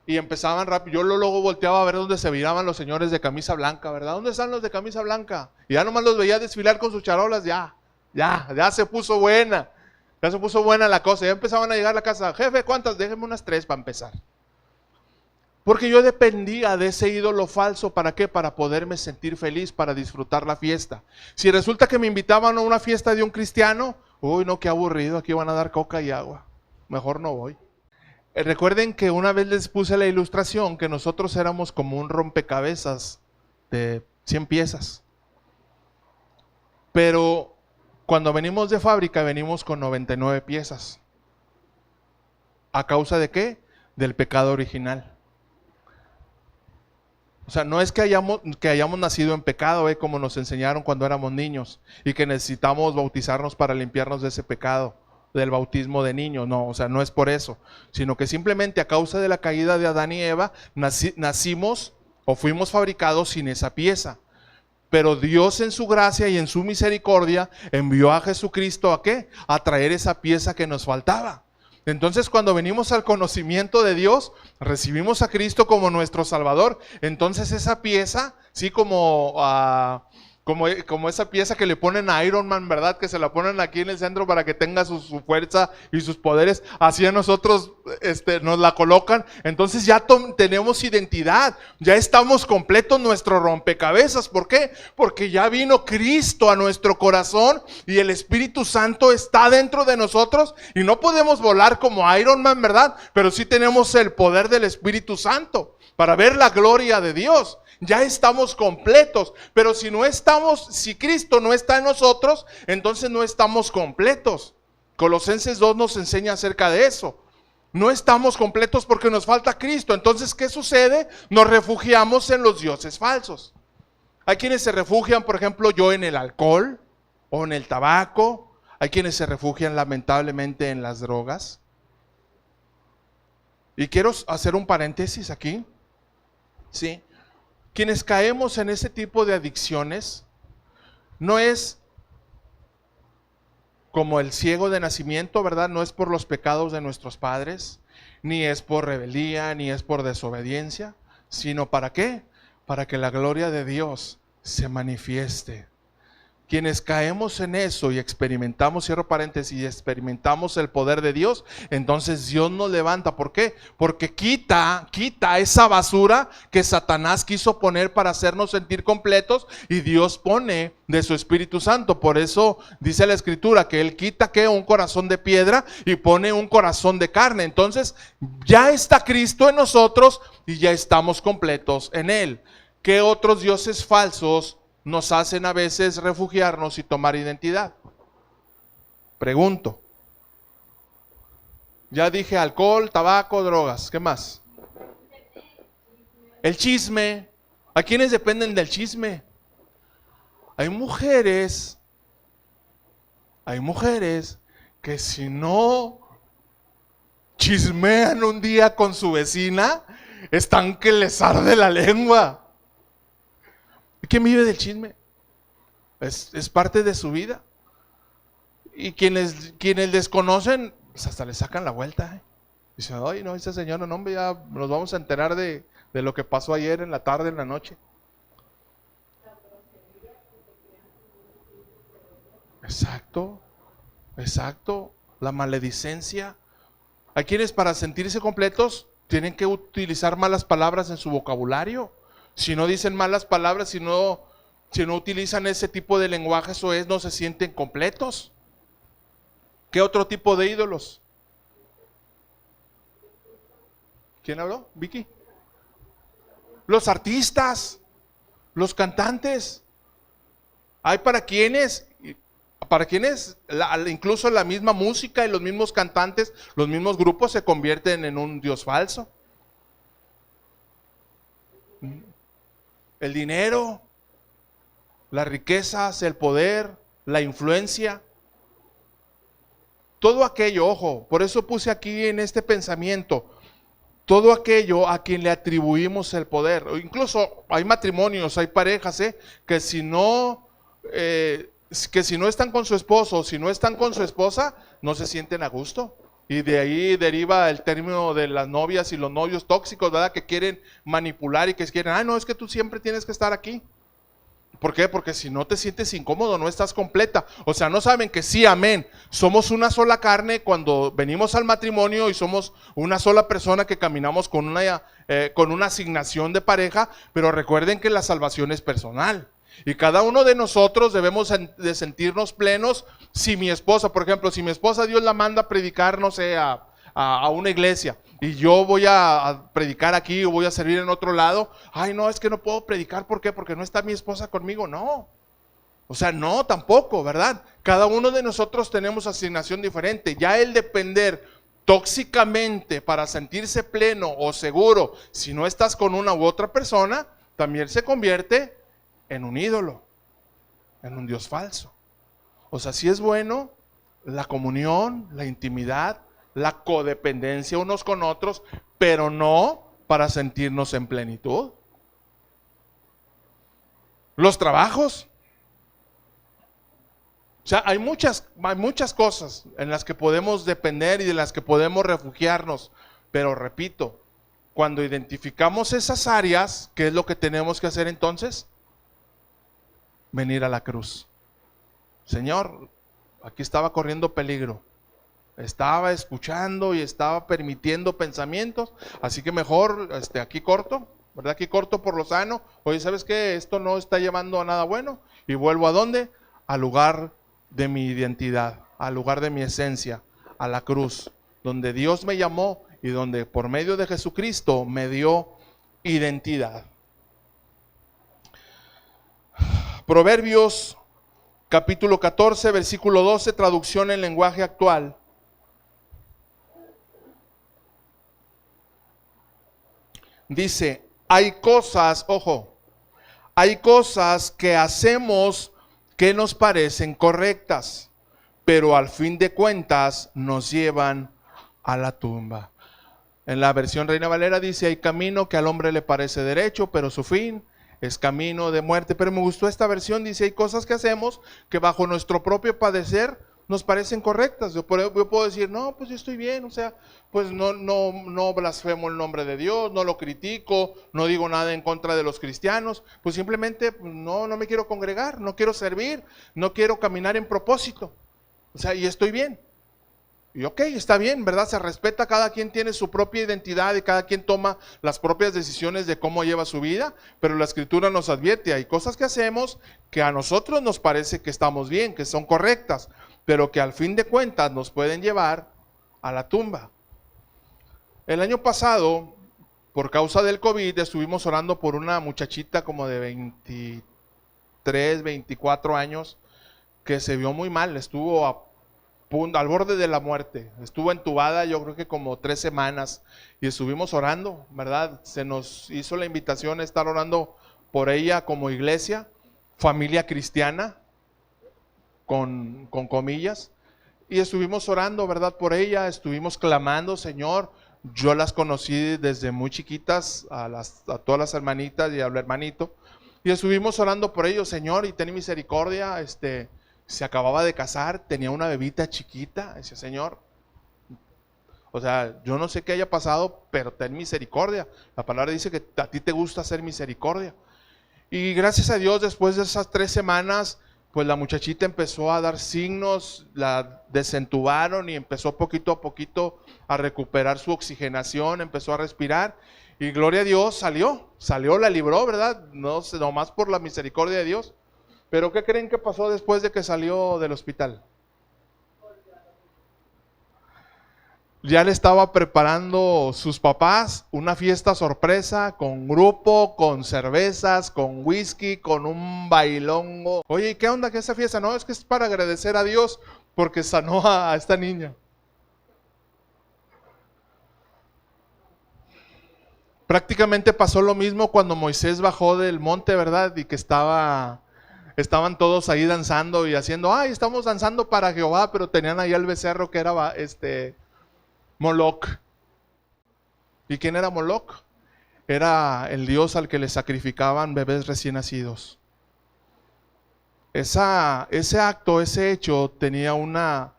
y empezaban rápido, yo luego volteaba a ver dónde se miraban los señores de camisa blanca, ¿verdad? ¿Dónde están los de camisa blanca? Y ya nomás los veía desfilar con sus charolas, ya se puso buena. Ya se puso buena la cosa, ya empezaban a llegar a la casa. Jefe, ¿cuántas? Déjeme unas 3 para empezar. Porque yo dependía de ese ídolo falso, ¿para qué? Para poderme sentir feliz, para disfrutar la fiesta. Si resulta que me invitaban a una fiesta de un cristiano, uy, no, qué aburrido, aquí van a dar coca y agua. Mejor no voy. Recuerden que una vez les puse la ilustración que nosotros éramos como un rompecabezas de 100 piezas. Pero cuando venimos de fábrica venimos con 99 piezas. ¿A causa de qué? Del pecado original. O sea, no es que hayamos nacido en pecado, como nos enseñaron cuando éramos niños, y que necesitamos bautizarnos para limpiarnos de ese pecado, del bautismo de niños. No, o sea, no es por eso, sino que simplemente a causa de la caída de Adán y Eva, nacimos o fuimos fabricados sin esa pieza. Pero Dios en su gracia y en su misericordia envió a Jesucristo ¿a qué? A traer esa pieza que nos faltaba. Entonces cuando venimos al conocimiento de Dios, recibimos a Cristo como nuestro Salvador. Entonces esa pieza, sí, como esa pieza que le ponen a Iron Man, ¿verdad? Que se la ponen aquí en el centro para que tenga su fuerza y sus poderes. Así a nosotros nos la colocan. Entonces ya tenemos identidad. Ya estamos completos nuestro rompecabezas. ¿Por qué? Porque ya vino Cristo a nuestro corazón y el Espíritu Santo está dentro de nosotros. Y no podemos volar como Iron Man, ¿verdad? Pero sí tenemos el poder del Espíritu Santo para ver la gloria de Dios. Ya estamos completos, pero si Cristo no está en nosotros, entonces no estamos completos. Colosenses 2 nos enseña acerca de eso. No estamos completos porque nos falta Cristo. Entonces, ¿qué sucede? Nos refugiamos en los dioses falsos. Hay quienes se refugian, por ejemplo, en el alcohol o en el tabaco. Hay quienes se refugian lamentablemente en las drogas. Y quiero hacer un paréntesis aquí. Sí. Quienes caemos en ese tipo de adicciones, no es como el ciego de nacimiento, ¿verdad? No es por los pecados de nuestros padres, ni es por rebeldía, ni es por desobediencia, sino ¿para qué? Para que la gloria de Dios se manifieste. quienes caemos en eso y experimentamos, cierro paréntesis, y experimentamos el poder de Dios, entonces Dios nos levanta. ¿Por qué? Porque quita esa basura que Satanás quiso poner para hacernos sentir completos, y Dios pone de su Espíritu Santo. Por eso dice la Escritura que Él quita un corazón de piedra y pone un corazón de carne. Entonces ya está Cristo en nosotros y ya estamos completos en Él. ¿Qué otros dioses falsos nos hacen a veces refugiarnos y tomar identidad? Pregunto. Ya dije alcohol, tabaco, drogas. ¿Qué más? El chisme. ¿A quiénes dependen del chisme? Hay mujeres que si no chismean un día con su vecina, están que les arde la lengua. ¿Quién vive del chisme? Es parte de su vida. Y quienes desconocen, pues hasta le sacan la vuelta. Dicen, ay, no, ese señor, no, hombre, ya nos vamos a enterar de lo que pasó ayer en la tarde, en la noche. Exacto. La maledicencia. Hay quienes para sentirse completos tienen que utilizar malas palabras en su vocabulario. Si no dicen malas palabras, si no utilizan ese tipo de lenguaje, eso es, no se sienten completos. ¿Qué otro tipo de ídolos? ¿Quién habló? ¿Vicky? Los artistas, los cantantes. Hay para quienes incluso la misma música y los mismos cantantes, los mismos grupos se convierten en un dios falso. El dinero, las riquezas, el poder, la influencia, todo aquello, ojo, por eso puse aquí en este pensamiento, todo aquello a quien le atribuimos el poder. Incluso hay matrimonios, hay parejas que si no están con su esposo, si no están con su esposa, no se sienten a gusto. Y de ahí deriva el término de las novias y los novios tóxicos, ¿verdad? Que quieren manipular y que quieren, no, es que tú siempre tienes que estar aquí. ¿Por qué? Porque si no te sientes incómodo, no estás completa. O sea, no saben que sí, amén, somos una sola carne cuando venimos al matrimonio y somos una sola persona que caminamos con una asignación de pareja, pero recuerden que la salvación es personal. Y cada uno de nosotros debemos de sentirnos plenos. Si mi esposa, por ejemplo, si mi esposa Dios la manda a predicar, no sé, a una iglesia, y yo voy a predicar aquí o voy a servir en otro lado, ay no, es que no puedo predicar, ¿por qué? Porque no está mi esposa conmigo. No, o sea, no, tampoco, ¿verdad? Cada uno de nosotros tenemos asignación diferente. Ya el depender tóxicamente para sentirse pleno o seguro, si no estás con una u otra persona, también se convierte en un ídolo, en un dios falso. O sea, sí es bueno la comunión, la intimidad, la codependencia unos con otros, pero no para sentirnos en plenitud. Los trabajos. O sea, hay muchas cosas en las que podemos depender y de las que podemos refugiarnos, pero repito, cuando identificamos esas áreas, ¿qué es lo que tenemos que hacer entonces? Venir a la cruz. Señor, aquí estaba corriendo peligro, estaba escuchando y estaba permitiendo pensamientos, así que mejor aquí corto, ¿verdad? Aquí corto por lo sano. Oye, ¿sabes qué? Esto no está llevando a nada bueno, y vuelvo ¿a dónde? Al lugar de mi identidad, al lugar de mi esencia, a la cruz, donde Dios me llamó y donde por medio de Jesucristo me dio identidad. Proverbios capítulo 14, versículo 12, traducción en lenguaje actual. Dice, hay cosas, ojo, hay cosas que hacemos que nos parecen correctas, pero al fin de cuentas nos llevan a la tumba. En la versión Reina Valera dice, hay camino que al hombre le parece derecho, pero su fin es camino de muerte. Pero me gustó esta versión, dice, hay cosas que hacemos que bajo nuestro propio padecer nos parecen correctas. Yo puedo decir, no, pues yo estoy bien, o sea, pues no blasfemo el nombre de Dios, no lo critico, no digo nada en contra de los cristianos, pues simplemente pues, no me quiero congregar, no quiero servir, no quiero caminar en propósito, o sea, y estoy bien. Y ok, está bien, ¿verdad? Se respeta, cada quien tiene su propia identidad y cada quien toma las propias decisiones de cómo lleva su vida, pero la Escritura nos advierte, hay cosas que hacemos que a nosotros nos parece que estamos bien, que son correctas, pero que al fin de cuentas nos pueden llevar a la tumba. El año pasado, por causa del COVID, estuvimos orando por una muchachita como de 23, 24 años, que se vio muy mal, estuvo al borde de la muerte, estuvo entubada yo creo que como 3 semanas y estuvimos orando, ¿verdad? Se nos hizo la invitación a estar orando por ella como iglesia, familia cristiana, con comillas, y estuvimos orando, ¿verdad? Por ella, estuvimos clamando, Señor, yo las conocí desde muy chiquitas, a todas las hermanitas y al hermanito, y estuvimos orando por ellos, Señor, y ten misericordia, se acababa de casar, tenía una bebita chiquita, decía, Señor, o sea, yo no sé qué haya pasado, pero ten misericordia. La palabra dice que a ti te gusta hacer misericordia. Y gracias a Dios, después de esas 3 semanas, pues la muchachita empezó a dar signos, la desentubaron y empezó poquito a poquito a recuperar su oxigenación, empezó a respirar. Y gloria a Dios, salió, la libró, ¿verdad? No sé, nomás por la misericordia de Dios. Pero ¿qué creen que pasó después de que salió del hospital? Ya le estaba preparando sus papás una fiesta sorpresa con grupo, con cervezas, con whisky, con un bailongo. Oye, ¿y qué onda que esa fiesta? No, es que es para agradecer a Dios porque sanó a esta niña. Prácticamente pasó lo mismo cuando Moisés bajó del monte, ¿verdad? Y que estaban todos ahí danzando y haciendo, ay, estamos danzando para Jehová, pero tenían ahí al becerro que era Moloc. ¿Y quién era Moloc? Era el dios al que le sacrificaban bebés recién nacidos. Ese acto, ese hecho tenía una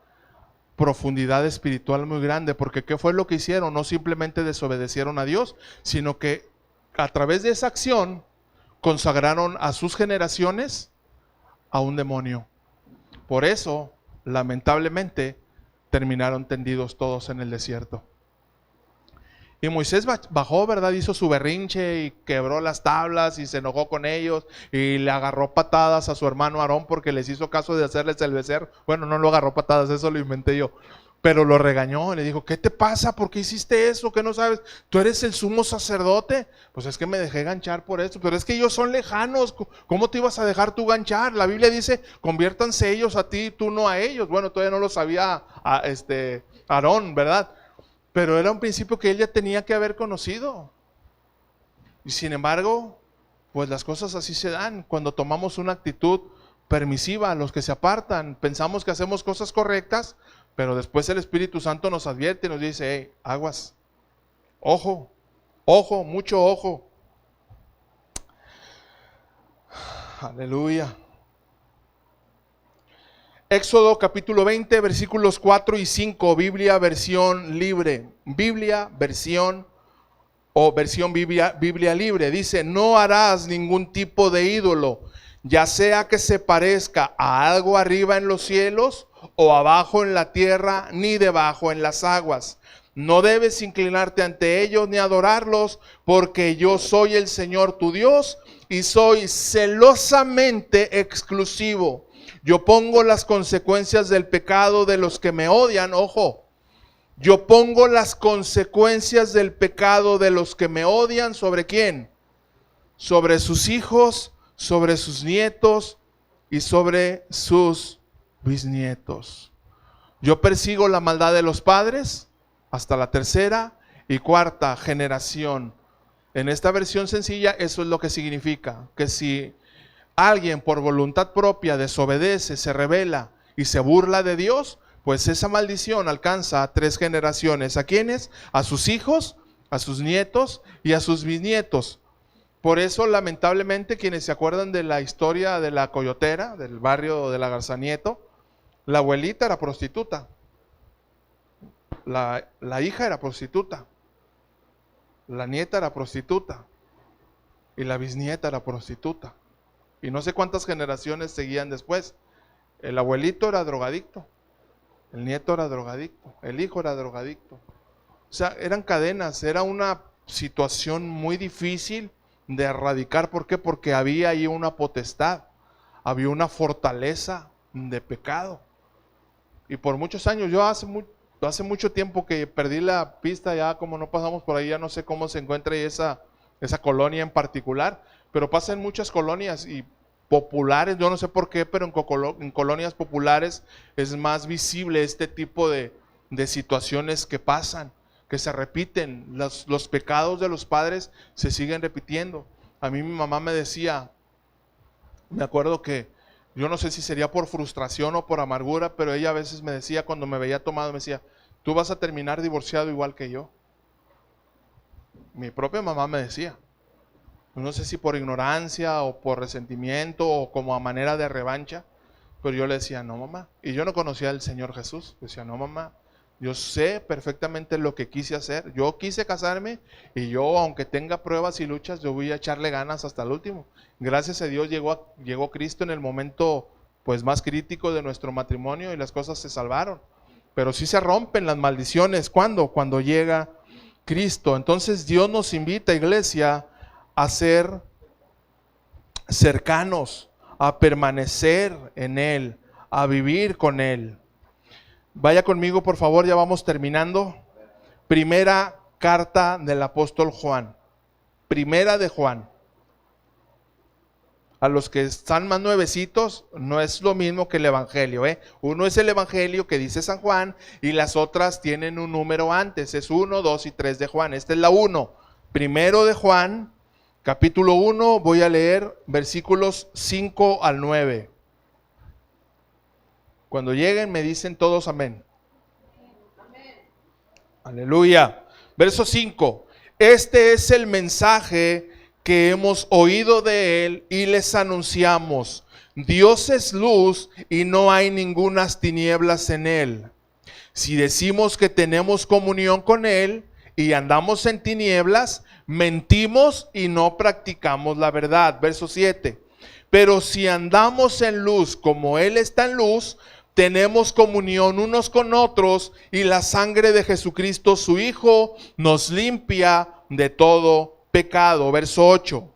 profundidad espiritual muy grande, porque ¿qué fue lo que hicieron? No simplemente desobedecieron a Dios, sino que a través de esa acción consagraron a sus generaciones a un demonio. Por eso, lamentablemente, terminaron tendidos todos en el desierto. Y Moisés bajó, ¿verdad? Hizo su berrinche y quebró las tablas y se enojó con ellos y le agarró patadas a su hermano Aarón porque les hizo caso de hacerles el becerro. Bueno, no lo agarró patadas, eso lo inventé yo. Pero lo regañó, le dijo, ¿qué te pasa? ¿Por qué hiciste eso? ¿Qué no sabes? ¿Tú eres el sumo sacerdote? Pues es que me dejé ganchar por eso, pero es que ellos son lejanos. ¿Cómo te ibas a dejar tú ganchar? La Biblia dice, conviértanse ellos a ti, tú no a ellos. Bueno, todavía no lo sabía Aarón, ¿verdad? Pero era un principio que él ya tenía que haber conocido. Y sin embargo, pues las cosas así se dan. Cuando tomamos una actitud permisiva, los que se apartan, pensamos que hacemos cosas correctas, pero después el Espíritu Santo nos advierte y nos dice, hey, aguas, ojo, mucho ojo. Aleluya. Éxodo capítulo 20, versículos 4 y 5, Biblia versión libre, Biblia versión Biblia libre, dice, no harás ningún tipo de ídolo, ya sea que se parezca a algo arriba en los cielos o abajo en la tierra, ni debajo en las aguas. No debes inclinarte ante ellos ni adorarlos, porque yo soy el Señor tu Dios y soy celosamente exclusivo. Yo pongo las consecuencias del pecado de los que me odian, ojo. Yo pongo las consecuencias del pecado de los que me odian, ¿sobre quién? Sobre sus hijos, sobre sus nietos y sobre sus bisnietos. Yo persigo la maldad de los padres hasta la 3ª y 4ª generación. En esta versión sencilla eso es lo que significa, que si alguien por voluntad propia desobedece, se rebela y se burla de Dios, pues esa maldición alcanza a 3 generaciones. ¿A quiénes? A sus hijos, a sus nietos y a sus bisnietos. Por eso, lamentablemente, quienes se acuerdan de la historia de la Coyotera, del barrio de la Garza Nieto, La abuelita era prostituta. La hija era prostituta. La nieta era prostituta. Y la bisnieta era prostituta. Y no sé cuántas generaciones seguían después. El abuelito era drogadicto. El nieto era drogadicto. El hijo era drogadicto. O sea, eran cadenas. Era una situación muy difícil de erradicar. ¿Por qué? Porque había ahí una potestad. Había una fortaleza de pecado. Y por muchos años, yo hace mucho tiempo que perdí la pista, ya como no pasamos por ahí, ya no sé cómo se encuentra esa colonia en particular, pero pasa en muchas colonias y populares, yo no sé por qué, pero en colonias populares es más visible este tipo de situaciones que pasan, que se repiten, los pecados de los padres se siguen repitiendo. A mí mi mamá me decía, me acuerdo que yo no sé si sería por frustración o por amargura, pero ella a veces me decía, cuando me veía tomado, me decía, tú vas a terminar divorciado igual que yo. Mi propia mamá me decía, no sé si por ignorancia o por resentimiento o como a manera de revancha, pero yo le decía, no mamá. Y yo no conocía al Señor Jesús. Yo decía, no mamá, yo sé perfectamente lo que quise hacer. Yo quise casarme y yo, aunque tenga pruebas y luchas, yo voy a echarle ganas hasta el último. Gracias a Dios llegó Cristo en el momento pues más crítico de nuestro matrimonio y las cosas se salvaron. Pero sí se rompen las maldiciones. ¿Cuándo? Cuando llega Cristo. Entonces Dios nos invita, iglesia, a ser cercanos, a permanecer en Él, a vivir con Él. Vaya conmigo, por favor, ya vamos terminando. Primera carta del apóstol Juan. Primera de Juan. A los que están más nuevecitos, no es lo mismo que el evangelio, ¿eh? Uno es el evangelio que dice San Juan y las otras tienen un número antes. Es 1, 2 y 3 de Juan. Esta es la 1. Primero de Juan, capítulo 1, voy a leer versículos 5 al 9. Cuando lleguen me dicen todos amén. Amén. Aleluya. Verso 5. Este es el mensaje que hemos oído de Él y les anunciamos. Dios es luz y no hay ningunas tinieblas en Él. Si decimos que tenemos comunión con Él y andamos en tinieblas, mentimos y no practicamos la verdad. Verso 7. Pero si andamos en luz como Él está en luz, tenemos comunión unos con otros y la sangre de Jesucristo, su Hijo, nos limpia de todo pecado. Verso 8.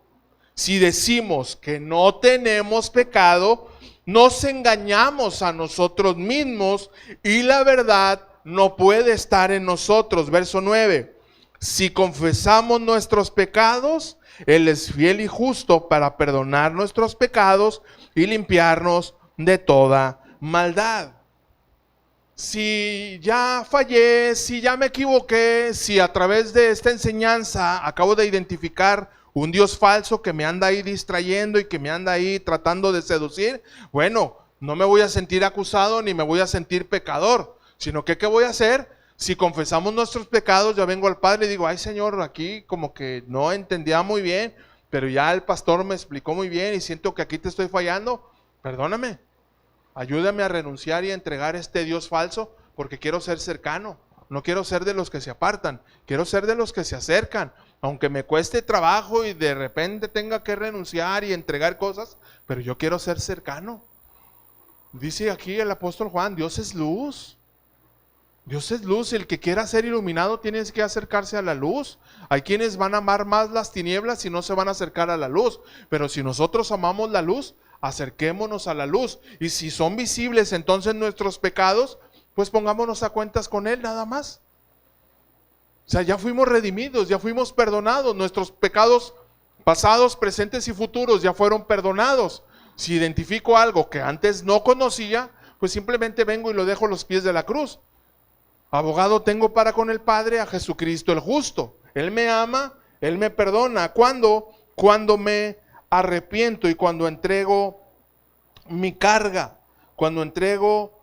Si decimos que no tenemos pecado, nos engañamos a nosotros mismos y la verdad no puede estar en nosotros. Verso 9. Si confesamos nuestros pecados, Él es fiel y justo para perdonar nuestros pecados y limpiarnos de toda maldad. Si ya fallé, si ya me equivoqué, si a través de esta enseñanza acabo de identificar un Dios falso que me anda ahí distrayendo y que me anda ahí tratando de seducir, bueno, no me voy a sentir acusado ni me voy a sentir pecador, sino que ¿qué voy a hacer? Si confesamos nuestros pecados, ya vengo al Padre y digo, ay Señor, aquí como que no entendía muy bien, pero ya el pastor me explicó muy bien y siento que aquí te estoy fallando, perdóname. Ayúdame a renunciar y a entregar este Dios falso, porque quiero ser cercano. No quiero ser de los que se apartan, quiero ser de los que se acercan. Aunque me cueste trabajo y de repente tenga que renunciar y entregar cosas, pero yo quiero ser cercano. Dice aquí el apóstol Juan, Dios es luz. Dios es luz, el que quiera ser iluminado tiene que acercarse a la luz. Hay quienes van a amar más las tinieblas y no se van a acercar a la luz, pero si nosotros amamos la luz, acerquémonos a la luz. Y si son visibles entonces nuestros pecados, pues pongámonos a cuentas con Él nada más. O sea, ya fuimos redimidos, ya fuimos perdonados. Nuestros pecados pasados, presentes y futuros ya fueron perdonados. Si identifico algo que antes no conocía, pues simplemente vengo y lo dejo a los pies de la cruz. Abogado tengo para con el Padre, a Jesucristo el justo. Él me ama, Él me perdona. ¿Cuándo? Cuando me arrepiento y cuando entrego mi carga, cuando entrego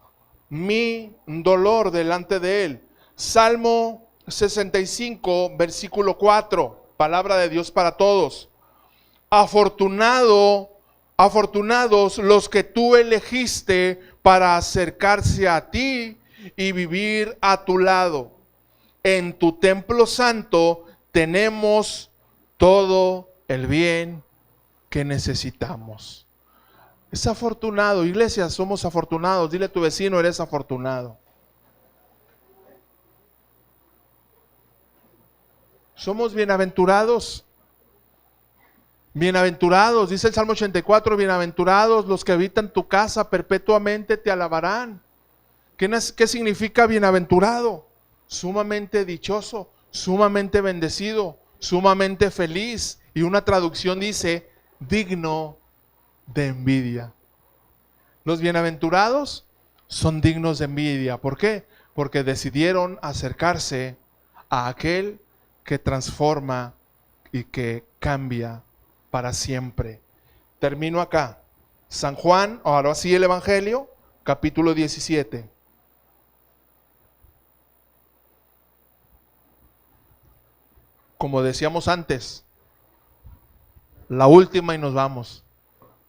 mi dolor delante de Él. Salmo 65, versículo 4, palabra de Dios para todos. Afortunados los que tú elegiste para acercarse a ti y vivir a tu lado. En tu templo santo tenemos todo el bien que necesitamos. Es afortunado, iglesia, somos afortunados. Dile a tu vecino, eres afortunado. Somos bienaventurados. Bienaventurados, dice el Salmo 84, bienaventurados los que habitan tu casa, perpetuamente te alabarán. ¿Qué significa bienaventurado? Sumamente dichoso, sumamente bendecido, sumamente feliz. Y una traducción dice, digno de envidia. Los bienaventurados son dignos de envidia. ¿Por qué? Porque decidieron acercarse a aquel que transforma y que cambia para siempre. Termino acá. San Juan, ahora sí el Evangelio, capítulo 17. Como decíamos antes, la última y nos vamos.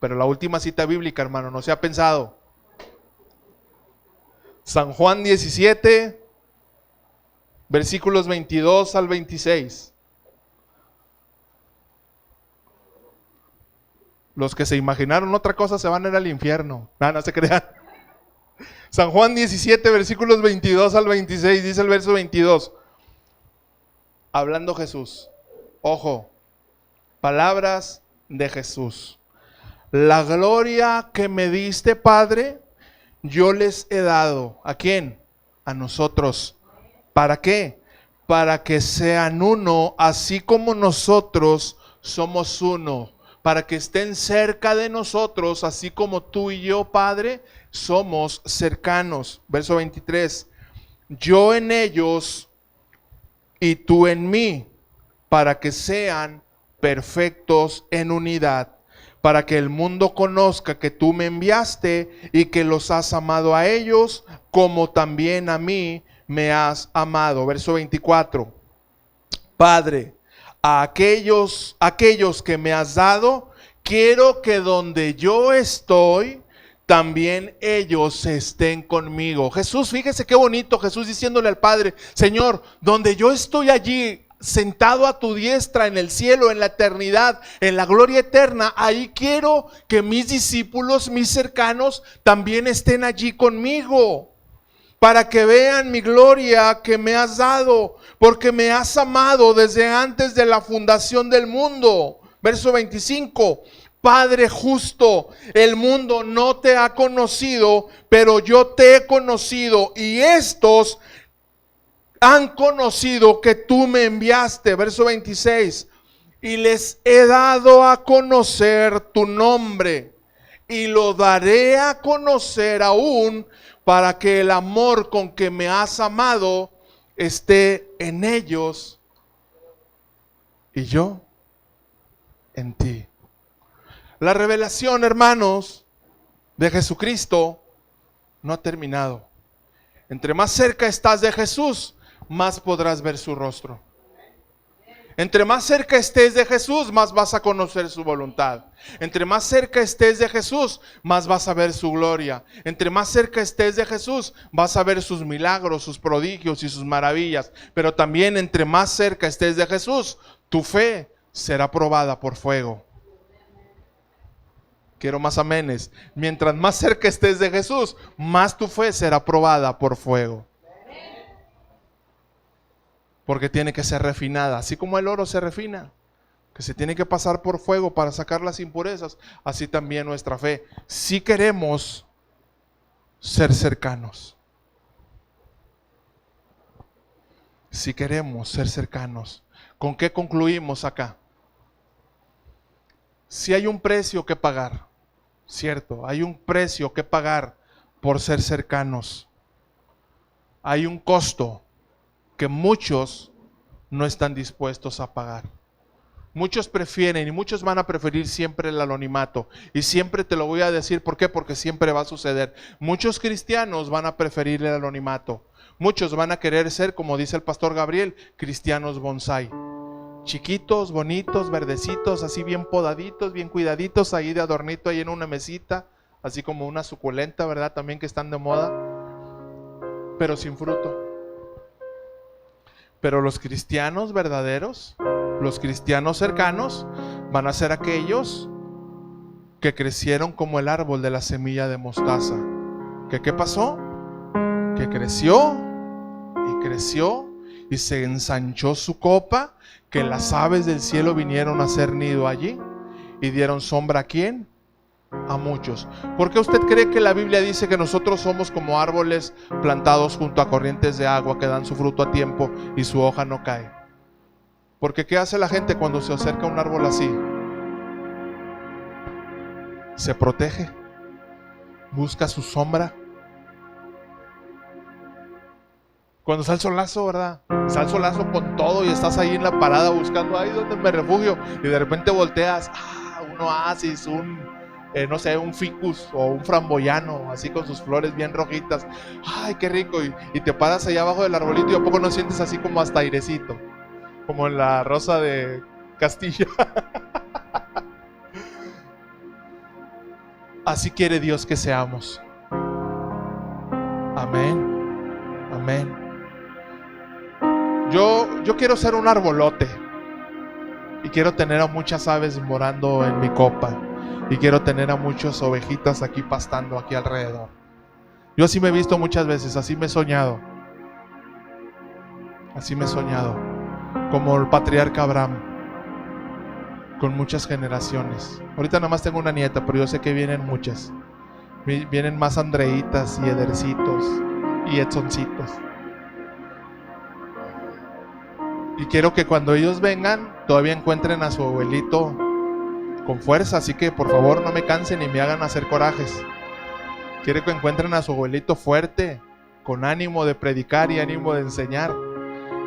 Pero la última cita bíblica, hermano, no se ha pensado. San Juan 17, versículos 22 al 26. Los que se imaginaron otra cosa se van a ir al infierno. No se crean. San Juan 17, versículos 22 al 26, dice el verso 22. Hablando Jesús. Ojo, palabras de Jesús. La gloria que me diste, Padre, yo les he dado. ¿A quién? A nosotros. ¿Para qué? Para que sean uno, así como nosotros somos uno. Para que estén cerca de nosotros, así como tú y yo, Padre, somos cercanos. Verso 23. Yo en ellos y tú en mí, para que sean perfectos en unidad, para que el mundo conozca que tú me enviaste y que los has amado a ellos, como también a mí me has amado. Verso 24. Padre, a aquellos que me has dado, quiero que donde yo estoy, también ellos estén conmigo. Jesús, fíjese qué bonito, Jesús diciéndole al Padre, Señor, donde yo estoy allí, sentado a tu diestra en el cielo, en la eternidad, en la gloria eterna, ahí quiero que mis discípulos, mis cercanos, también estén allí conmigo, para que vean mi gloria que me has dado, porque me has amado desde antes de la fundación del mundo. Verso 25. Padre justo, el mundo no te ha conocido, pero yo te he conocido, y estos han conocido que tú me enviaste. Verso 26. Y les he dado a conocer tu nombre, y lo daré a conocer aún, para que el amor con que me has amado esté en ellos y yo en ti. La revelación, hermanos, de Jesucristo no ha terminado. Entre más cerca estás de Jesús, más podrás ver su rostro. Entre más cerca estés de Jesús, más vas a conocer su voluntad. Entre más cerca estés de Jesús, más vas a ver su gloria. Entre más cerca estés de Jesús, vas a ver sus milagros, sus prodigios y sus maravillas. Pero también entre más cerca estés de Jesús, tu fe será probada por fuego. Quiero más amenes. Mientras más cerca estés de Jesús, más tu fe será probada por fuego. Porque tiene que ser refinada, así como el oro se refina, que se tiene que pasar por fuego para sacar las impurezas, así también nuestra fe. Si queremos ser cercanos, si queremos ser cercanos, ¿con qué concluimos acá? Si hay un precio que pagar, cierto, hay un precio que pagar por ser cercanos. Hay un costo que muchos no están dispuestos a pagar. Muchos prefieren y muchos van a preferir siempre el anonimato. Y siempre te lo voy a decir, ¿por qué? Porque siempre va a suceder. Muchos cristianos van a preferir el anonimato. Muchos van a querer ser, como dice el pastor Gabriel, cristianos bonsai. Chiquitos, bonitos, verdecitos, así bien podaditos, bien cuidaditos, ahí de adornito, ahí en una mesita, así como una suculenta, ¿verdad? También que están de moda, pero sin fruto. Pero los cristianos verdaderos, los cristianos cercanos, van a ser aquellos que crecieron como el árbol de la semilla de mostaza. ¿Qué pasó? Que creció y creció y se ensanchó su copa, que las aves del cielo vinieron a hacer nido allí y dieron sombra ¿a quién? A muchos. ¿Por qué usted cree que la Biblia dice que nosotros somos como árboles plantados junto a corrientes de agua que dan su fruto a tiempo y su hoja no cae? Porque ¿qué hace la gente cuando se acerca a un árbol así? Se protege, busca su sombra. Cuando está el solazo, ¿verdad? Está el solazo con todo y estás ahí en la parada buscando ahí donde me refugio, y de repente volteas, un oasis, no sé, un ficus o un framboyano, así con sus flores bien rojitas. Ay, qué rico. Y te paras allá abajo del arbolito y ¿a poco no sientes así como hasta airecito? Como en la rosa de Castilla. Así quiere Dios que seamos. Amén. Amén. Yo quiero ser un arbolote y quiero tener a muchas aves morando en mi copa y quiero tener a muchas ovejitas aquí pastando aquí alrededor. Yo así me he visto muchas veces, así me he soñado. Así me he soñado, como el patriarca Abraham, con muchas generaciones. Ahorita nada más tengo una nieta, pero yo sé que vienen muchas. Vienen más Andreitas y Edercitos y Edsoncitos. Y quiero que cuando ellos vengan todavía encuentren a su abuelito con fuerza. Así que por favor no me cansen ni me hagan hacer corajes. Quiero que encuentren a su abuelito fuerte, con ánimo de predicar y ánimo de enseñar,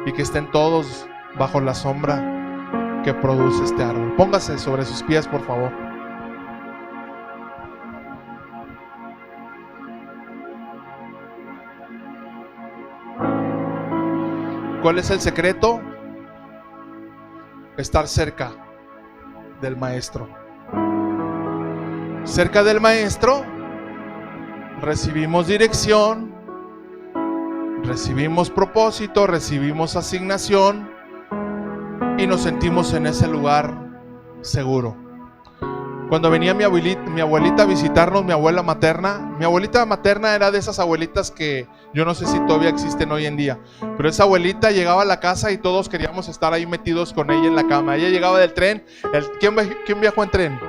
y que estén todos bajo la sombra que produce este árbol. Póngase sobre sus pies, por favor. ¿Cuál es el secreto? Estar cerca del maestro. Cerca del maestro recibimos dirección, recibimos propósito, recibimos asignación y nos sentimos en ese lugar seguro. Cuando venía mi abuelita a visitarnos, mi abuelita materna era de esas abuelitas que yo no sé si todavía existen hoy en día, pero esa abuelita llegaba a la casa y todos queríamos estar ahí metidos con ella en la cama. Ella llegaba del tren. ¿Quién viajó en tren?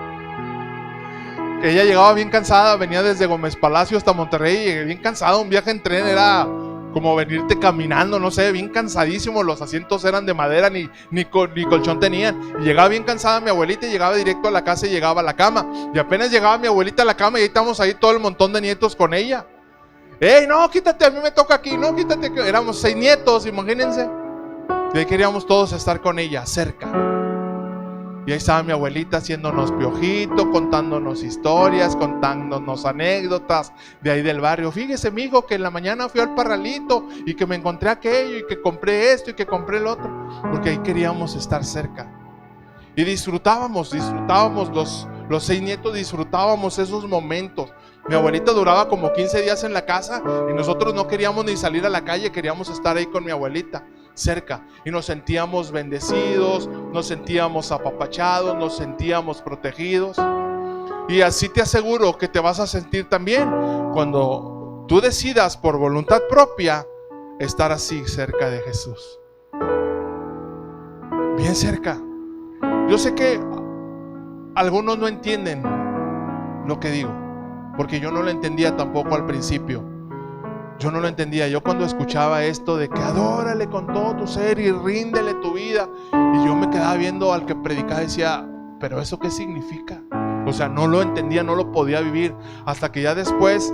Ella llegaba bien cansada, venía desde Gómez Palacio hasta Monterrey, bien cansada. Un viaje en tren era como venirte caminando, no sé, bien cansadísimo. Los asientos eran de madera, ni colchón tenían. Y llegaba bien cansada mi abuelita y llegaba directo a la casa y llegaba a la cama. Y apenas llegaba mi abuelita a la cama y ahí estábamos ahí todo el montón de nietos con ella. ¡Ey, no, quítate, a mí me toca aquí! No, quítate. Éramos 6 nietos, imagínense. Y ahí queríamos todos estar con ella, cerca. Y ahí estaba mi abuelita haciéndonos piojito, contándonos historias, contándonos anécdotas de ahí del barrio. Fíjese, mijo, que en la mañana fui al Parralito y que me encontré aquello y que compré esto y que compré el otro. Porque ahí queríamos estar cerca. Y disfrutábamos los 6 nietos disfrutábamos esos momentos. Mi abuelita duraba como 15 días en la casa y nosotros no queríamos ni salir a la calle, queríamos estar ahí con mi abuelita, cerca. Y nos sentíamos bendecidos, nos sentíamos apapachados, nos sentíamos protegidos. Y así te aseguro que te vas a sentir también cuando tú decidas por voluntad propia estar así cerca de Jesús. Bien cerca. Yo sé que algunos no entienden lo que digo, porque yo no lo entendía tampoco al principio. Yo no lo entendía. Yo cuando escuchaba esto de que adórale con todo tu ser y ríndele tu vida, y yo me quedaba viendo al que predicaba y decía, ¿pero eso qué significa? O sea, no lo entendía, no lo podía vivir, hasta que ya después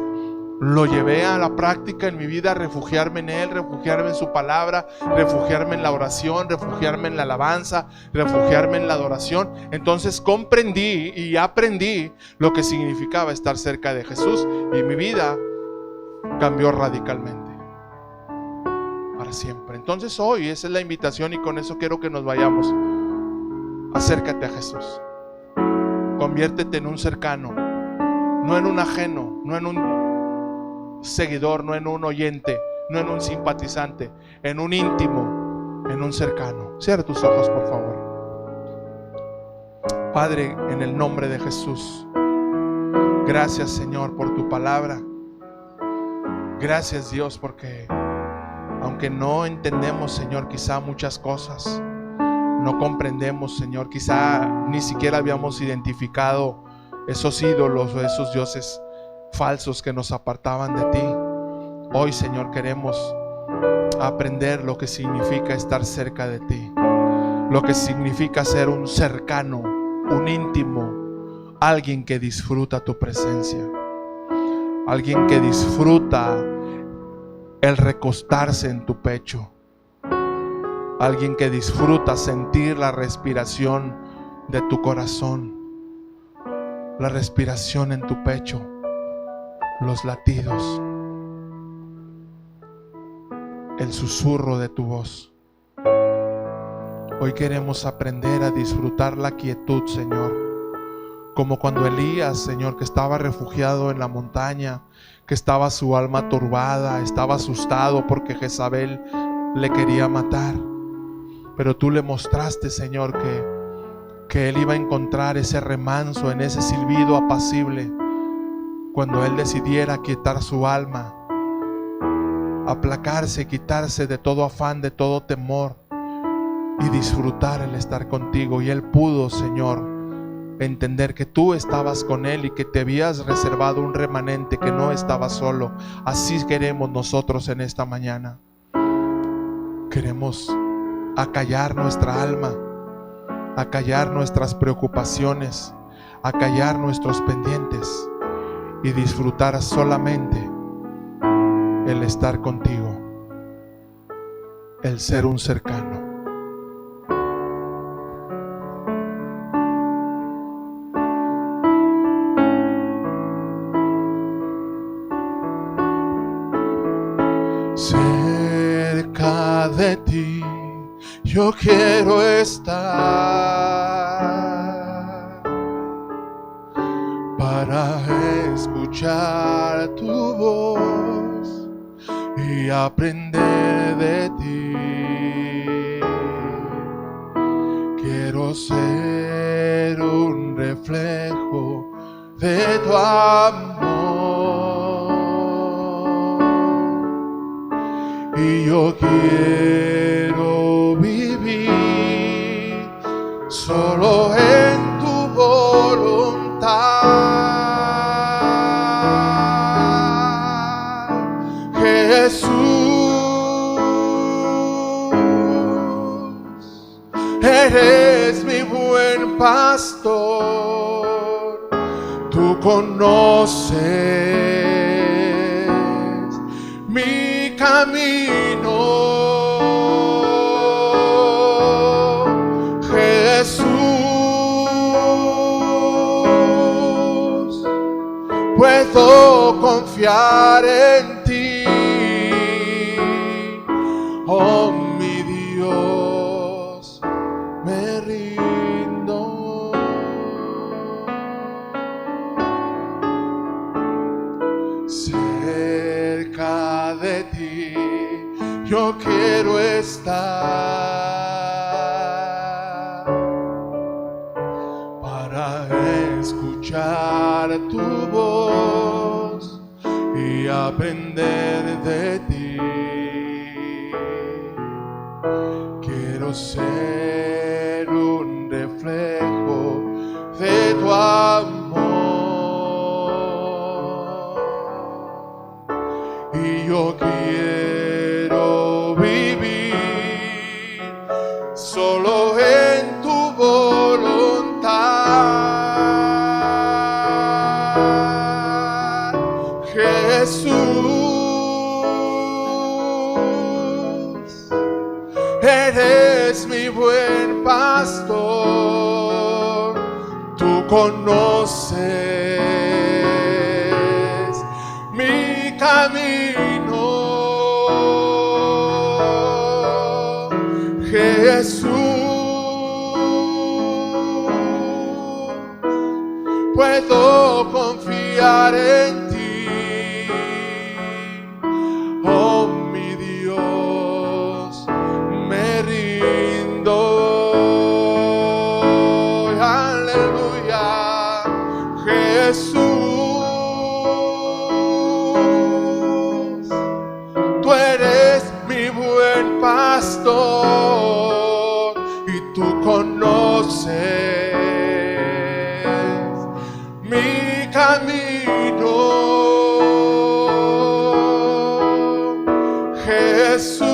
lo llevé a la práctica en mi vida, refugiarme en Él, refugiarme en su palabra, refugiarme en la oración, refugiarme en la alabanza, refugiarme en la adoración. Entonces comprendí y aprendí lo que significaba estar cerca de Jesús, y mi vida cambió radicalmente para siempre. Entonces hoy esa es la invitación, y con eso quiero que nos vayamos. Acércate a Jesús, conviértete en un cercano, no en un ajeno, no en un seguidor, no en un oyente, no en un simpatizante, en un íntimo, en un cercano. Cierra tus ojos, por favor. Padre, en el nombre de Jesús, gracias, Señor, por tu palabra. Gracias, Dios, porque aunque no entendemos, Señor, quizá muchas cosas, no comprendemos, Señor, quizá ni siquiera habíamos identificado esos ídolos o esos dioses falsos que nos apartaban de ti. Hoy, Señor, queremos aprender lo que significa estar cerca de ti, lo que significa ser un cercano, un íntimo, alguien que disfruta tu presencia, alguien que disfruta el recostarse en tu pecho, alguien que disfruta sentir la respiración de tu corazón, la respiración en tu pecho, los latidos, el susurro de tu voz. Hoy queremos aprender a disfrutar la quietud, Señor, como cuando Elías, Señor, que estaba refugiado en la montaña, que estaba su alma turbada, estaba asustado porque Jezabel le quería matar. Pero tú le mostraste, Señor, que él iba a encontrar ese remanso en ese silbido apacible cuando él decidiera quietar su alma, aplacarse, quitarse de todo afán, de todo temor y disfrutar el estar contigo. Y él pudo, Señor, entender que tú estabas con él y que te habías reservado un remanente, que no estaba solo. Así queremos nosotros en esta mañana. Queremos acallar nuestra alma, acallar nuestras preocupaciones, acallar nuestros pendientes y disfrutar solamente el estar contigo, el ser un cercano. Cerca de ti yo quiero estar para escuchar tu voz y aprender de ti. Quiero ser un reflejo de tu amor y yo quiero vivir solo en tu voluntad, Jesús. Eres mi buen pastor, tú conoces mi camino, Jesús. Puedo confiar en ti, oh mi Dios, me rindo. Cerca de ti yo quiero estar para escuchar tu voz y aprender de ti. Quiero ser un reflejo de tu amor y yo quiero vivir solo en tu voluntad, Jesús. Eres mi buen pastor, tú conoces mi camino, Jesús. Puedo confiar confiar en ti. Oh mi Dios, me rindo. Aleluya, Jesús. Tú eres mi buen pastor y tú conoces mi camino, Jesús.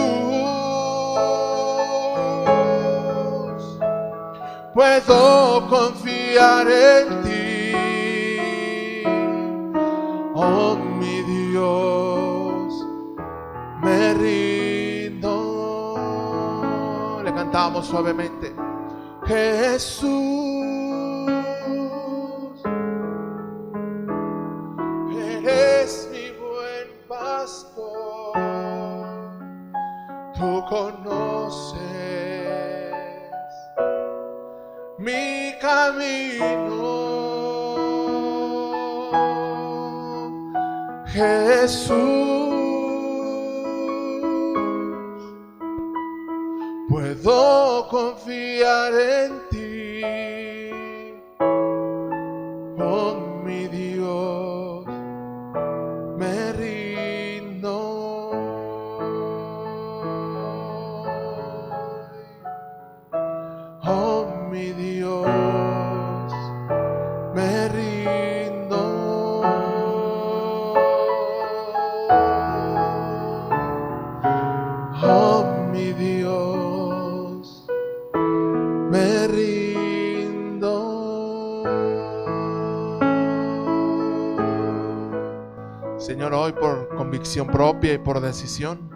Puedo confiar en ti, oh mi Dios, me rindo. Le cantamos suavemente. Jesús, eres mi buen pastor, tú conoces mi camino, Jesús. Puedo confiar en ti, oh mi Dios, me rindo. Oh mi Dios, me rindo. Oh mi Dios, me rindo. Señor, hoy por convicción propia y por decisión,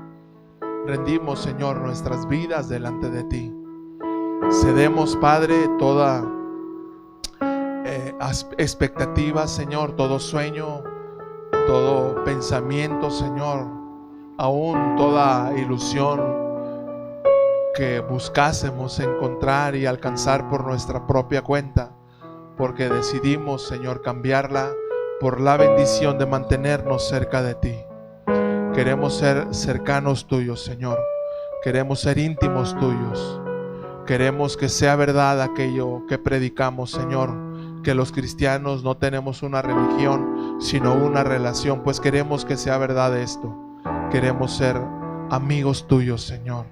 rendimos, Señor, nuestras vidas delante de ti. Cedemos, Padre, toda expectativa, Señor, todo sueño, todo pensamiento, Señor, aún toda ilusión que buscásemos encontrar y alcanzar por nuestra propia cuenta, porque decidimos, Señor, cambiarla por la bendición de mantenernos cerca de ti. Queremos ser cercanos tuyos, Señor. Queremos ser íntimos tuyos. Queremos que sea verdad aquello que predicamos, Señor, que los cristianos no tenemos una religión, sino una relación, pues queremos que sea verdad esto. Queremos ser amigos tuyos, Señor.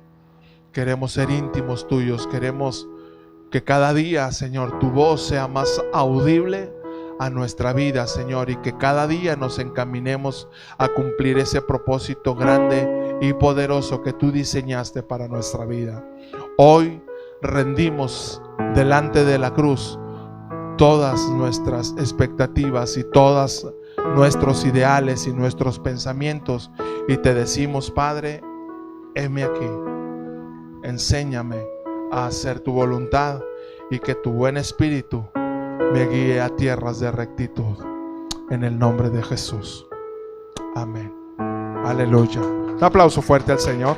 Queremos ser íntimos tuyos. Queremos que cada día, Señor, tu voz sea más audible a nuestra vida, Señor, y que cada día nos encaminemos a cumplir ese propósito grande y poderoso que tú diseñaste para nuestra vida. Hoy rendimos delante de la cruz todas nuestras expectativas y todos nuestros ideales y nuestros pensamientos, y te decimos, Padre, heme aquí, enséñame a hacer tu voluntad y que tu buen espíritu me guíe a tierras de rectitud, en el nombre de Jesús. Amén. Aleluya. Un aplauso fuerte al Señor.